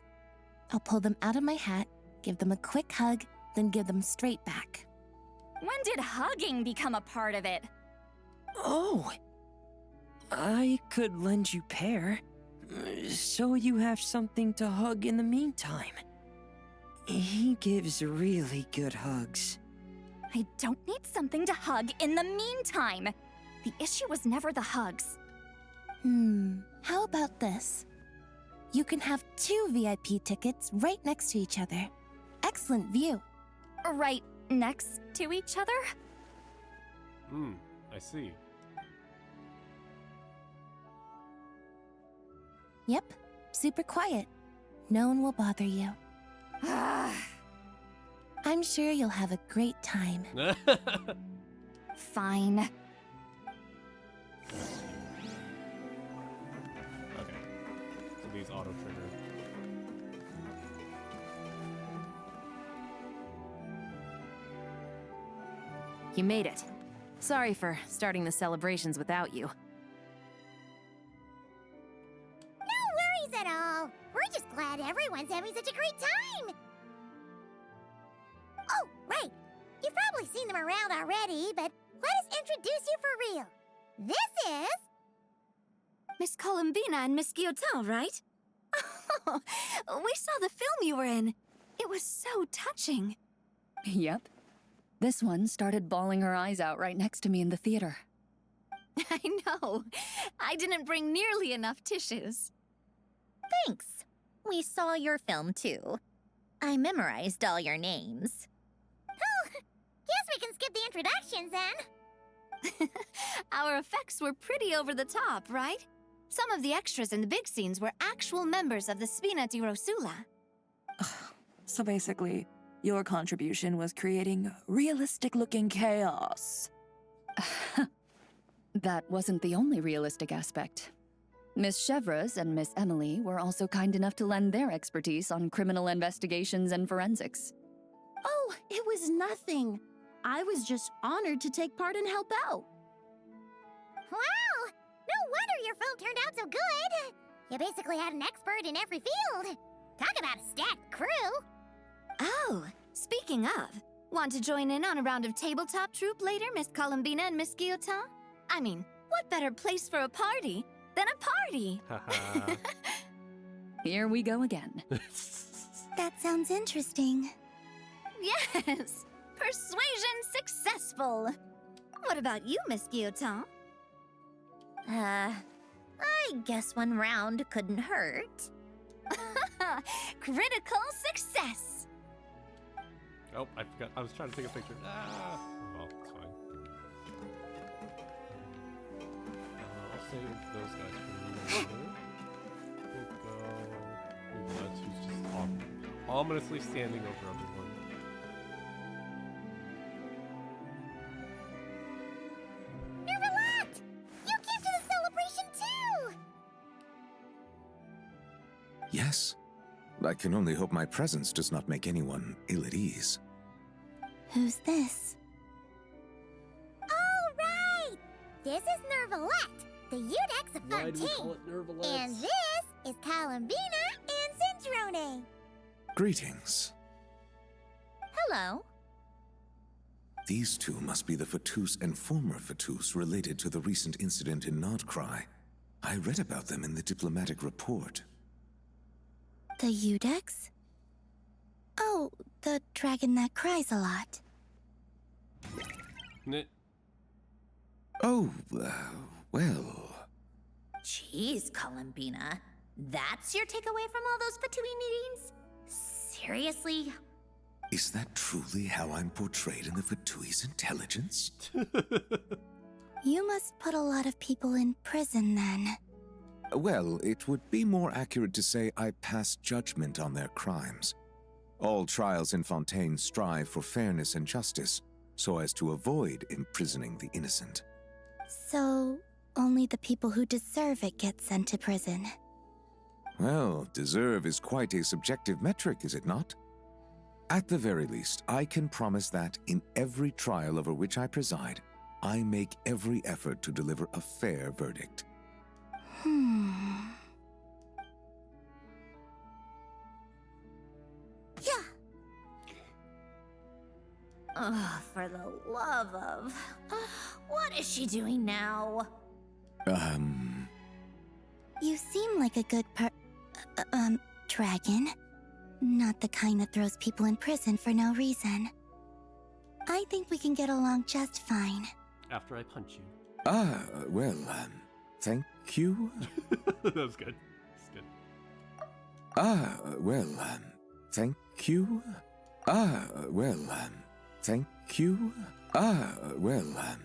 I'll pull them out of my hat, give them a quick hug, then give them straight back. When did hugging become a part of it? Oh! I could lend you Pear, so you have something to hug in the meantime. He gives really good hugs. I don't need something to hug in the meantime. The issue was never the hugs. How about this? You can have 2 VIP tickets right next to each other. Excellent view. Right next to each other? I see. Yep, super quiet. No one will bother you. I'm sure you'll have a great time. Fine. Okay. So these auto trigger. You made it. Sorry for starting the celebrations without you. No worries at all. We're just glad everyone's having such a great time. Oh, right. You've probably seen them around already, but let us introduce you for real. This is... Miss Columbina and Miss Guillotin, right? Oh, we saw the film you were in. It was so touching. Yep. This one started bawling her eyes out right next to me in the theater. I know. I didn't bring nearly enough tissues. Thanks. We saw your film too. I memorized all your names. Oh, guess we can skip the introductions then. Our effects were pretty over the top, right? Some of the extras in the big scenes were actual members of the Spina di Rosula. So basically, your contribution was creating realistic-looking chaos. That wasn't the only realistic aspect. Miss Chevreuse and Miss Emily were also kind enough to lend their expertise on criminal investigations and forensics. Oh, it was nothing. I was just honored to take part and help out. Wow! No wonder your film turned out so good. You basically had an expert in every field. Talk about a stacked crew. Oh, speaking of, want to join in on a round of tabletop troupe later, Miss Columbina and Miss Guillotin? I mean, what better place for a party than a party? Here we go again. That sounds interesting. Yes! Persuasion successful! What about you, Miss Guillotin? I guess one round couldn't hurt. Critical success! Oh, I forgot. I was trying to take a picture. Ah! Well, it's fine. I'll save those guys for later. We'll go... That's who's just ominously standing over everyone. Nervalat! You came to the celebration too! Yes. I can only hope my presence does not make anyone ill at ease. Who's this? All right! This is Nervalat, the Udex of Why do we call Fontaine. it Nervalets? And this is Columbina and Cendrone. Greetings. Hello. These two must be the Fatus and former Fatus related to the recent incident in Nodcry. I read about them in the diplomatic report. The Udex? Oh, the dragon that cries a lot. Oh, well... Jeez, Columbina. That's your takeaway from all those Fatui meetings? Seriously? Is that truly how I'm portrayed in the Fatui's intelligence? You must put a lot of people in prison then. Well, it would be more accurate to say I pass judgment on their crimes. All trials in Fontaine strive for fairness and justice, so as to avoid imprisoning the innocent. So, only the people who deserve it get sent to prison. Well, deserve is quite a subjective metric, is it not? At the very least, I can promise that in every trial over which I preside, I make every effort to deliver a fair verdict. Yeah. Oh, for the love of... what is she doing now? You seem like a good dragon. Not the kind that throws people in prison for no reason. I think we can get along just fine. After I punch you. Well, thank you. That was good. That's good. Well, thank you. Well, thank you. Well,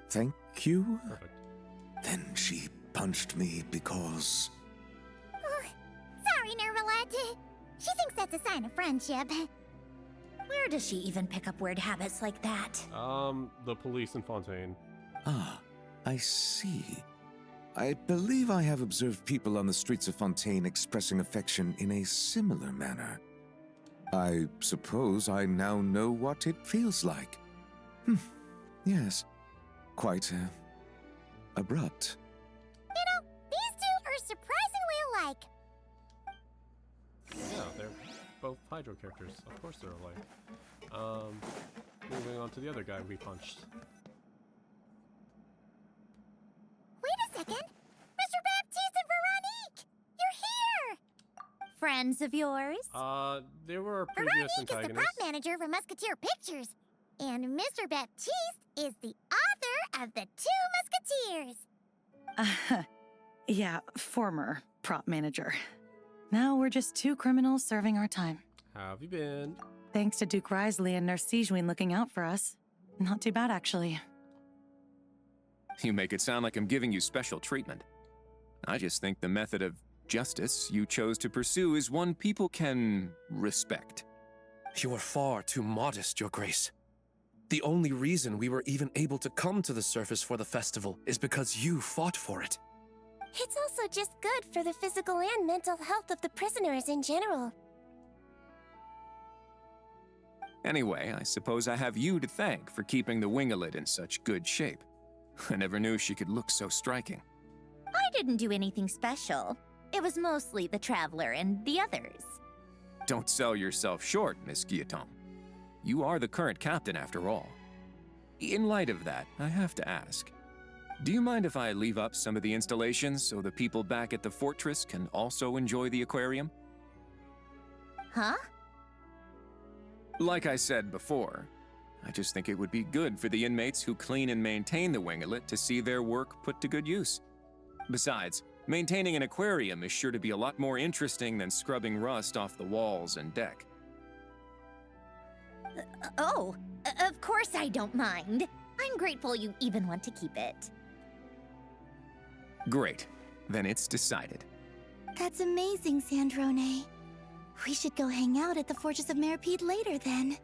thank you. Perfect. Then she punched me because... Sorry, Nervalette. She thinks that's a sign of friendship. Where does she even pick up weird habits like that? The police in Fontaine. Ah, I see. I believe I have observed people on the streets of Fontaine expressing affection in a similar manner. I suppose I now know what it feels like. Yes, quite, abrupt. You know, these two are surprisingly alike. Yeah, they're both Hydro characters. Of course they're alike. Moving on to the other guy we punched. Wait a second! Mr. Baptiste and Veronique! You're here! Friends of yours? They were previous Veronique is the antagonists. prop manager for Musketeer Pictures. And Mr. Baptiste is the author of The Two Musketeers. Yeah, former prop manager. Now we're just two criminals serving our time. How have you been? Thanks to Duke Risley and Nurse Sijuin looking out for us. Not too bad, actually. You make it sound like I'm giving you special treatment. I just think the method of justice you chose to pursue is one people can respect. You are far too modest, Your Grace. The only reason we were even able to come to the surface for the festival is because you fought for it. It's also just good for the physical and mental health of the prisoners in general. Anyway, I suppose I have you to thank for keeping the Winglet in such good shape. I never knew she could look so striking. I didn't do anything special. It was mostly the Traveler and the others. Don't sell yourself short, Miss Guillotin. You are the current captain, after all. In light of that, I have to ask, do you mind if I leave up some of the installations so the people back at the fortress can also enjoy the aquarium? Huh? Like I said before, I just think it would be good for the inmates who clean and maintain the Winglet to see their work put to good use. Besides, maintaining an aquarium is sure to be a lot more interesting than scrubbing rust off the walls and deck. Of course I don't mind. I'm grateful you even want to keep it. Great. Then it's decided. That's amazing, Sandrone. We should go hang out at the Fortress of Meripede later then.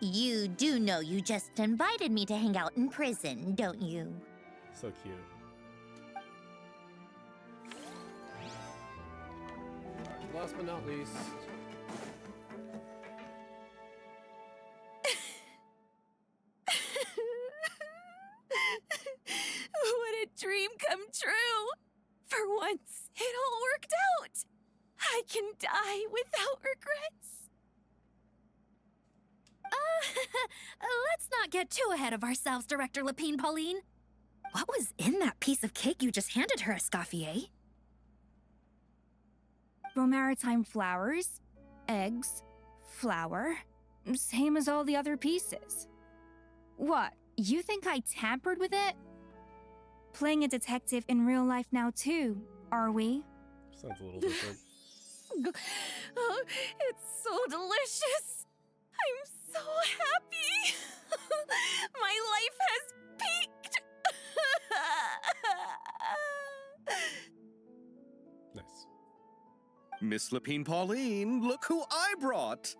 You do know you just invited me to hang out in prison, don't you? So cute. Last but not least. What a dream come true! For once, it all worked out! I can die without regrets! Let's not get too ahead of ourselves, Director Lapine Pauline. What was in that piece of cake you just handed her, Escoffier? Romaritime flowers, eggs, flour, same as all the other pieces. What, you think I tampered with it? Playing a detective in real life now too, are we? Sounds a little different. Oh, it's so delicious. I'm so happy. My life has peaked. Nice. Miss Lapine Pauline, look who I brought!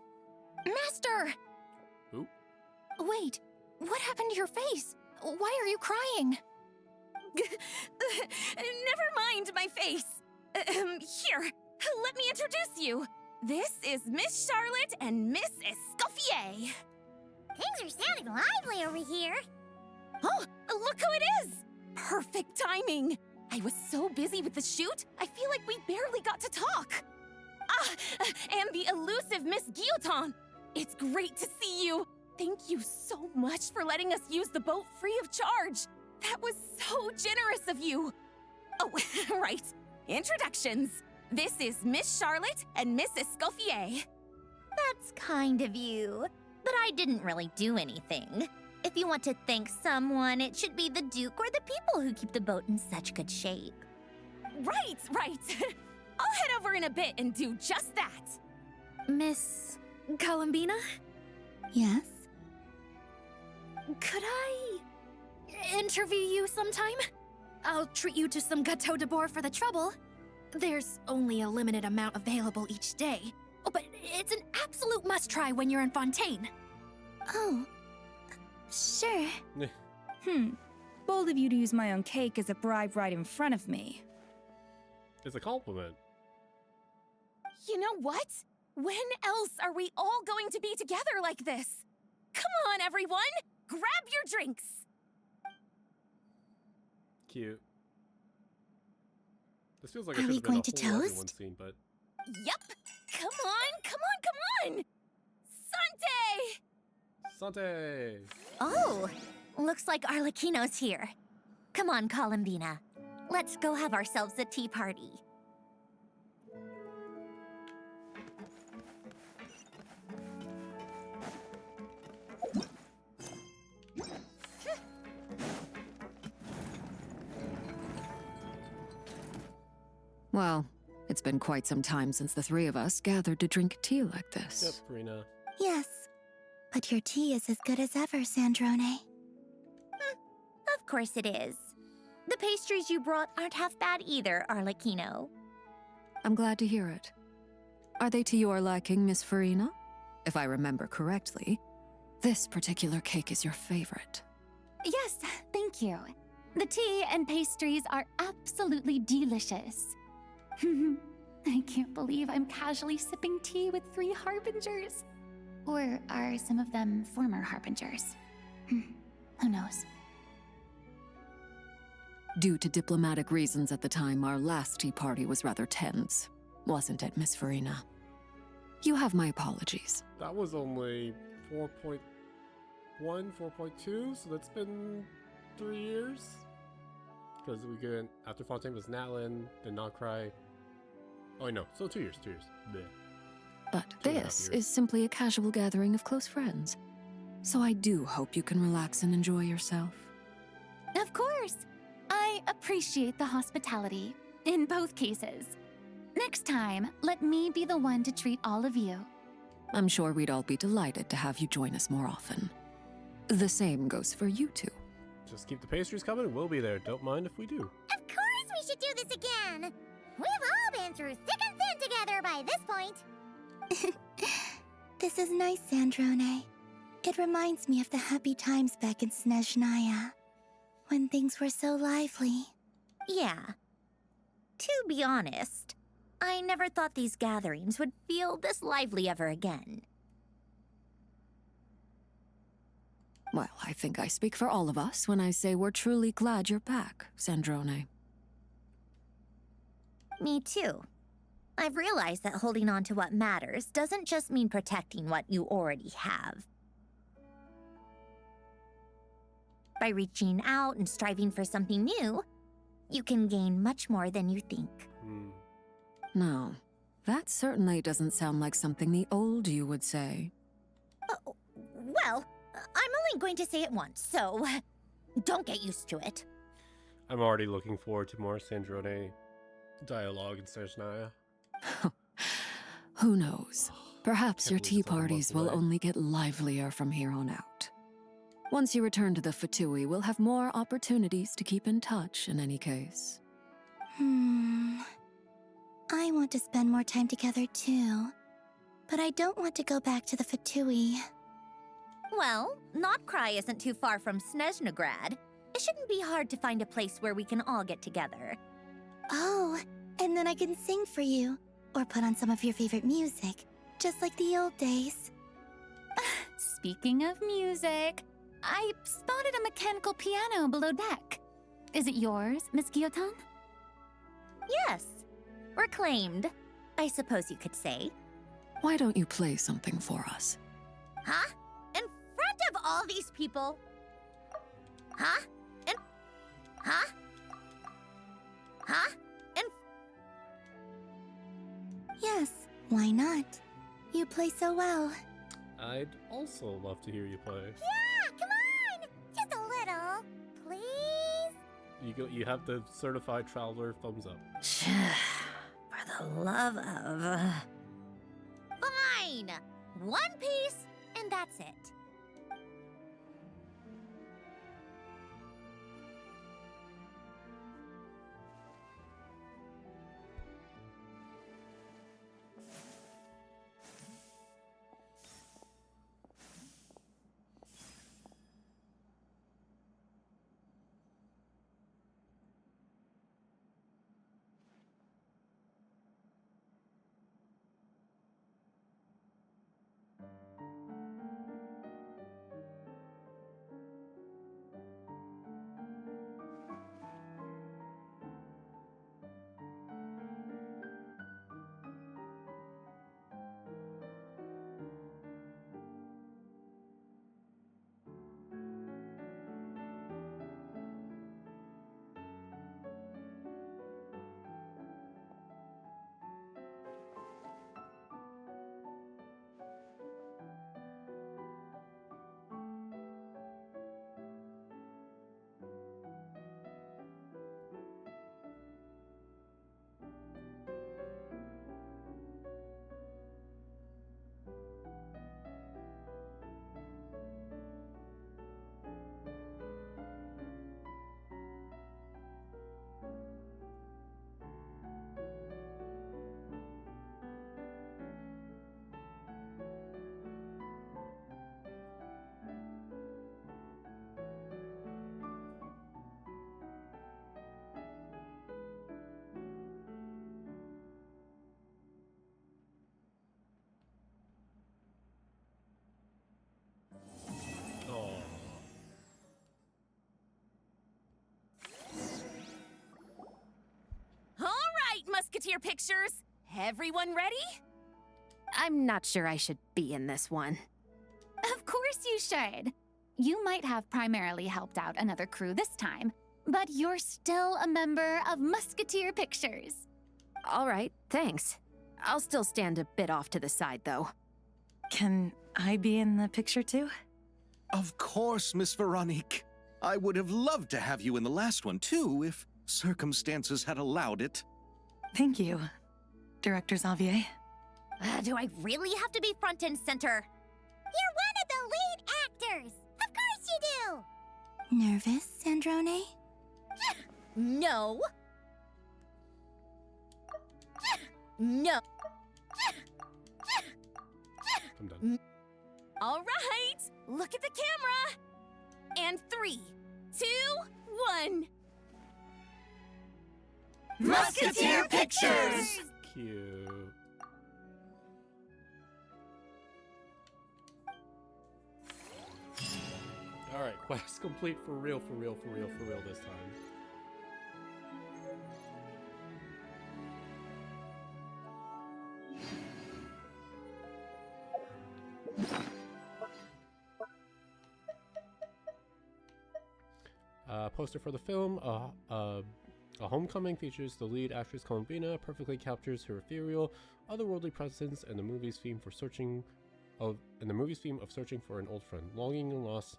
Master! Who? Wait, what happened to your face? Why are you crying? Never mind my face. Here, let me introduce you. This is Miss Charlotte and Miss Escoffier. Things are sounding lively over here. Oh, look who it is! Perfect timing. I was so busy with the shoot, I feel like we barely got to talk. And the elusive Miss Guillotin. It's great to see you. Thank you so much for letting us use the boat free of charge. That was so generous of you. Oh, right. Introductions. This is Miss Charlotte and Miss Escoffier. That's kind of you. But I didn't really do anything. If you want to thank someone, it should be the Duke or the people who keep the boat in such good shape. Right. I'll head over in a bit and do just that. Miss Columbina? Yes? Could I interview you sometime? I'll treat you to some gâteau de bord for the trouble. There's only a limited amount available each day. Oh, but it's an absolute must-try when you're in Fontaine. Oh, sure. Bold of you to use my own cake as a bribe right in front of me. It's a compliment. You know what? When else are we all going to be together like this? Come on, everyone! Grab your drinks! Cute. This feels like Are it should we have been going a to whole other toast? one scene, but Yep! Come on! Sante! Sante! Oh, looks like Arlecchino's here. Come on, Columbina. Let's go have ourselves a tea party. Well, it's been quite some time since the three of us gathered to drink tea like this. Yep, Furina. Yes. But your tea is as good as ever, Sandrone. Of course it is. The pastries you brought aren't half bad either, Arlecchino. I'm glad to hear it. Are they to your liking, Miss Furina? If I remember correctly, this particular cake is your favorite. Yes, thank you. The tea and pastries are absolutely delicious. I can't believe I'm casually sipping tea with 3 harbingers. Or are some of them former harbingers? Who knows? Due to diplomatic reasons at the time, our last tea party was rather tense. Wasn't it, Miss Furina? You have my apologies. That was only 4.1, 4.2, so that's been 3 years? Because we get, after Fontaine was Natlin, then Not Cry. Oh, no, so 2 years, 2 years. Bleh. But 2.5 this years. is simply a casual gathering of close friends. So I do hope you can relax and enjoy yourself. Of course! I appreciate the hospitality, in both cases. Next time, let me be the one to treat all of you. I'm sure we'd all be delighted to have you join us more often. The same goes for you two. Just keep the pastries coming, we'll be there. Don't mind if we do. Of course we should do this again! We've all been through thick and thin together by this point. This is nice, Sandrone. It reminds me of the happy times back in Snezhnaya, when things were so lively. Yeah. To be honest, I never thought these gatherings would feel this lively ever again. Well, I think I speak for all of us when I say we're truly glad you're back, Sandrone. Me too. I've realized that holding on to what matters doesn't just mean protecting what you already have. By reaching out and striving for something new, you can gain much more than you think. No, that certainly doesn't sound like something the old you would say. Well, I'm only going to say it once, so don't get used to it. I'm already looking forward to more Sandrone dialogue in Snezhnaya. Who knows? Perhaps your Can't believe tea it's like a month parties will away. only get livelier from here on out. Once you return to the Fatui, we'll have more opportunities to keep in touch in any case. I want to spend more time together too. But I don't want to go back to the Fatui. Well, Notcry isn't too far from Snezhnograd. It shouldn't be hard to find a place where we can all get together. Oh, and then I can sing for you. Or put on some of your favorite music. Just like the old days. Speaking of music, I spotted a mechanical piano below deck. Is it yours, Miss Guillotin? Yes. Reclaimed, I suppose you could say. Why don't you play something for us? Huh? In front of all these people? Huh? Huh? Huh? Yes, why not? You play so well. I'd also love to hear you play. Yeah, come on! Just a little, please? You have the certified traveler thumbs up. For the love of... Fine! One piece, and that's it. Musketeer pictures. Everyone ready? I'm not sure I should be in this one. Of course you should. You might have primarily helped out another crew this time, but you're still a member of Musketeer Pictures. All right, thanks. I'll still stand a bit off to the side, though. Can I be in the picture too? Of course, Miss Veronique. I would have loved to have you in the last one too, if circumstances had allowed it. Thank you, Director Xavier. Do I really have to be front and center? You're one of the lead actors! Of course you do! Nervous, Sandrone? No. No. I'm done. All right, look at the camera. And 3, 2, 1. Musketeer Pictures! Cute. Alright, quest complete for real this time. Poster for the film, A Homecoming features the lead actress Columbina, perfectly captures her ethereal, otherworldly presence and the movie's theme of searching for an old friend, longing and loss,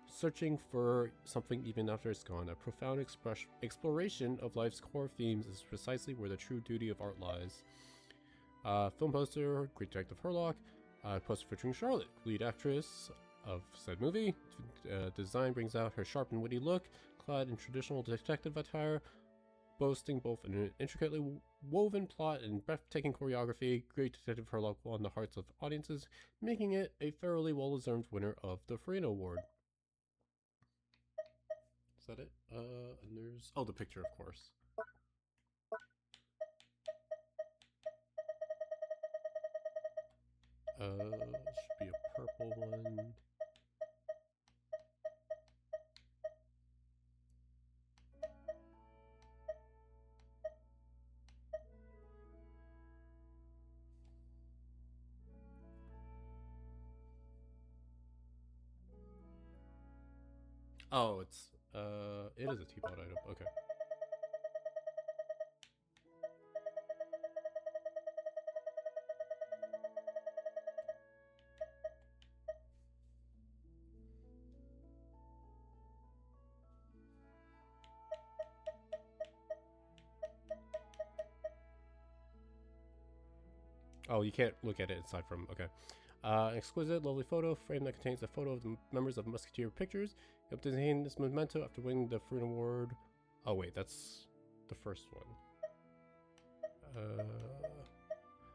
searching for something even after it's gone. A profound exploration of life's core themes is precisely where the true duty of art lies. Film poster, Great Detective Herlock. Poster featuring Charlotte, lead actress of said movie. Design brings out her sharp and witty look, clad in traditional detective attire, boasting both an intricately woven plot and breathtaking choreography. Great Detective Herlock won the hearts of audiences, making it a thoroughly well-deserved winner of the Furina Award. Is that it? And there's... oh, the picture, of course. Should be a purple one. Oh, it's, it is a teapot item, okay. Oh, you can't look at it aside from, okay. Exquisite, lovely photo frame that contains a photo of the members of Musketeer Pictures. You obtain this memento after winning the Furina Award. Oh wait, that's the first one.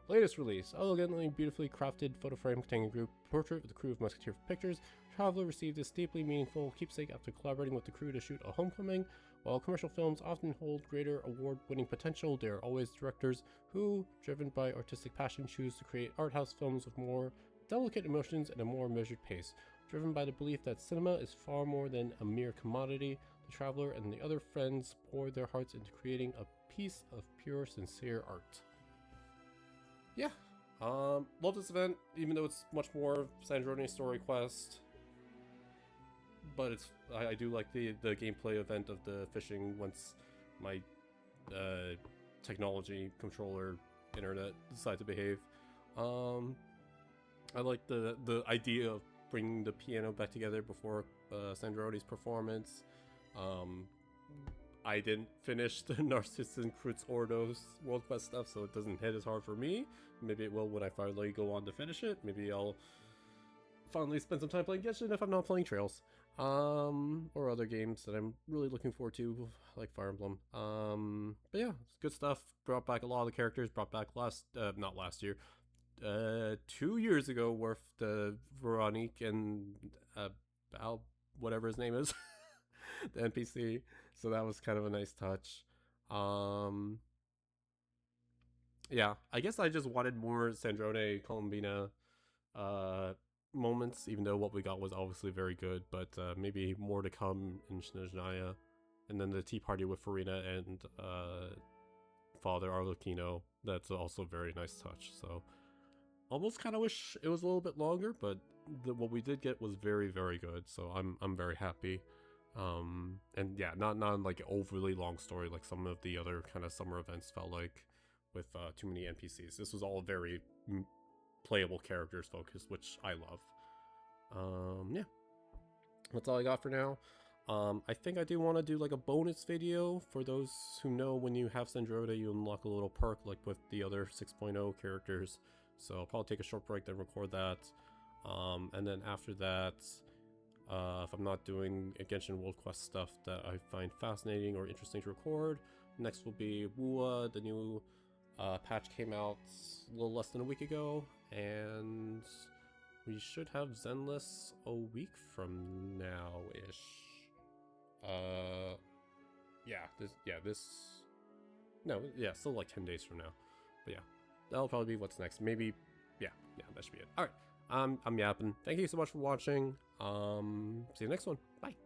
Latest release. Elegantly, beautifully crafted photo frame containing a group portrait of the crew of Musketeer Pictures. Traveler received this deeply meaningful keepsake after collaborating with the crew to shoot a homecoming. While commercial films often hold greater award-winning potential, they are always directors who, driven by artistic passion, choose to create art house films with more delicate emotions and a more measured pace. Driven by the belief that cinema is far more than a mere commodity, the Traveler and the other friends pour their hearts into creating a piece of pure, sincere art. Yeah, love this event, even though it's much more Sandrone story quest. But it's I do like the gameplay event of the fishing once my technology controller internet decide to behave. I like the idea of bringing the piano back together before Sandrone's performance. I didn't finish the Narcissus and Cruz Ordos World Quest stuff, so it doesn't hit as hard for me. Maybe it will when I finally go on to finish it. Maybe I'll finally spend some time playing Genshin if I'm not playing Trails. Or other games that I'm really looking forward to, like Fire Emblem. But yeah, it's good stuff. Brought back a lot of the characters. Brought back not last year, 2 years ago worth the Veronique and Al, whatever his name is, the NPC. So that was kind of a nice touch. Yeah, I guess I just wanted more Sandrone Colombina moments, even though what we got was obviously very good, but maybe more to come in Snezhnaya. And then the tea party with Furina and Father Arlecchino, that's also a very nice touch. So almost kind of wish it was a little bit longer, but what we did get was very, very good. So I'm very happy. And yeah, not like an overly long story like some of the other kind of summer events felt like, with too many NPCs. This was all very playable characters focused, which I love. Yeah, that's all I got for now. I think I do want to do like a bonus video for those who know when you have Sandrone, you unlock a little perk like with the other 6.0 characters. So I'll probably take a short break, then record that. And then after that, if I'm not doing Genshin World Quest stuff that I find fascinating or interesting to record, next will be Wua. The new patch came out a little less than a week ago, and we should have Zenless a week from now-ish. Still like 10 days from now. But yeah, that'll probably be what's next. Maybe, yeah, that should be it. Alright, I'm yapping. Thank you so much for watching. See you next one. Bye.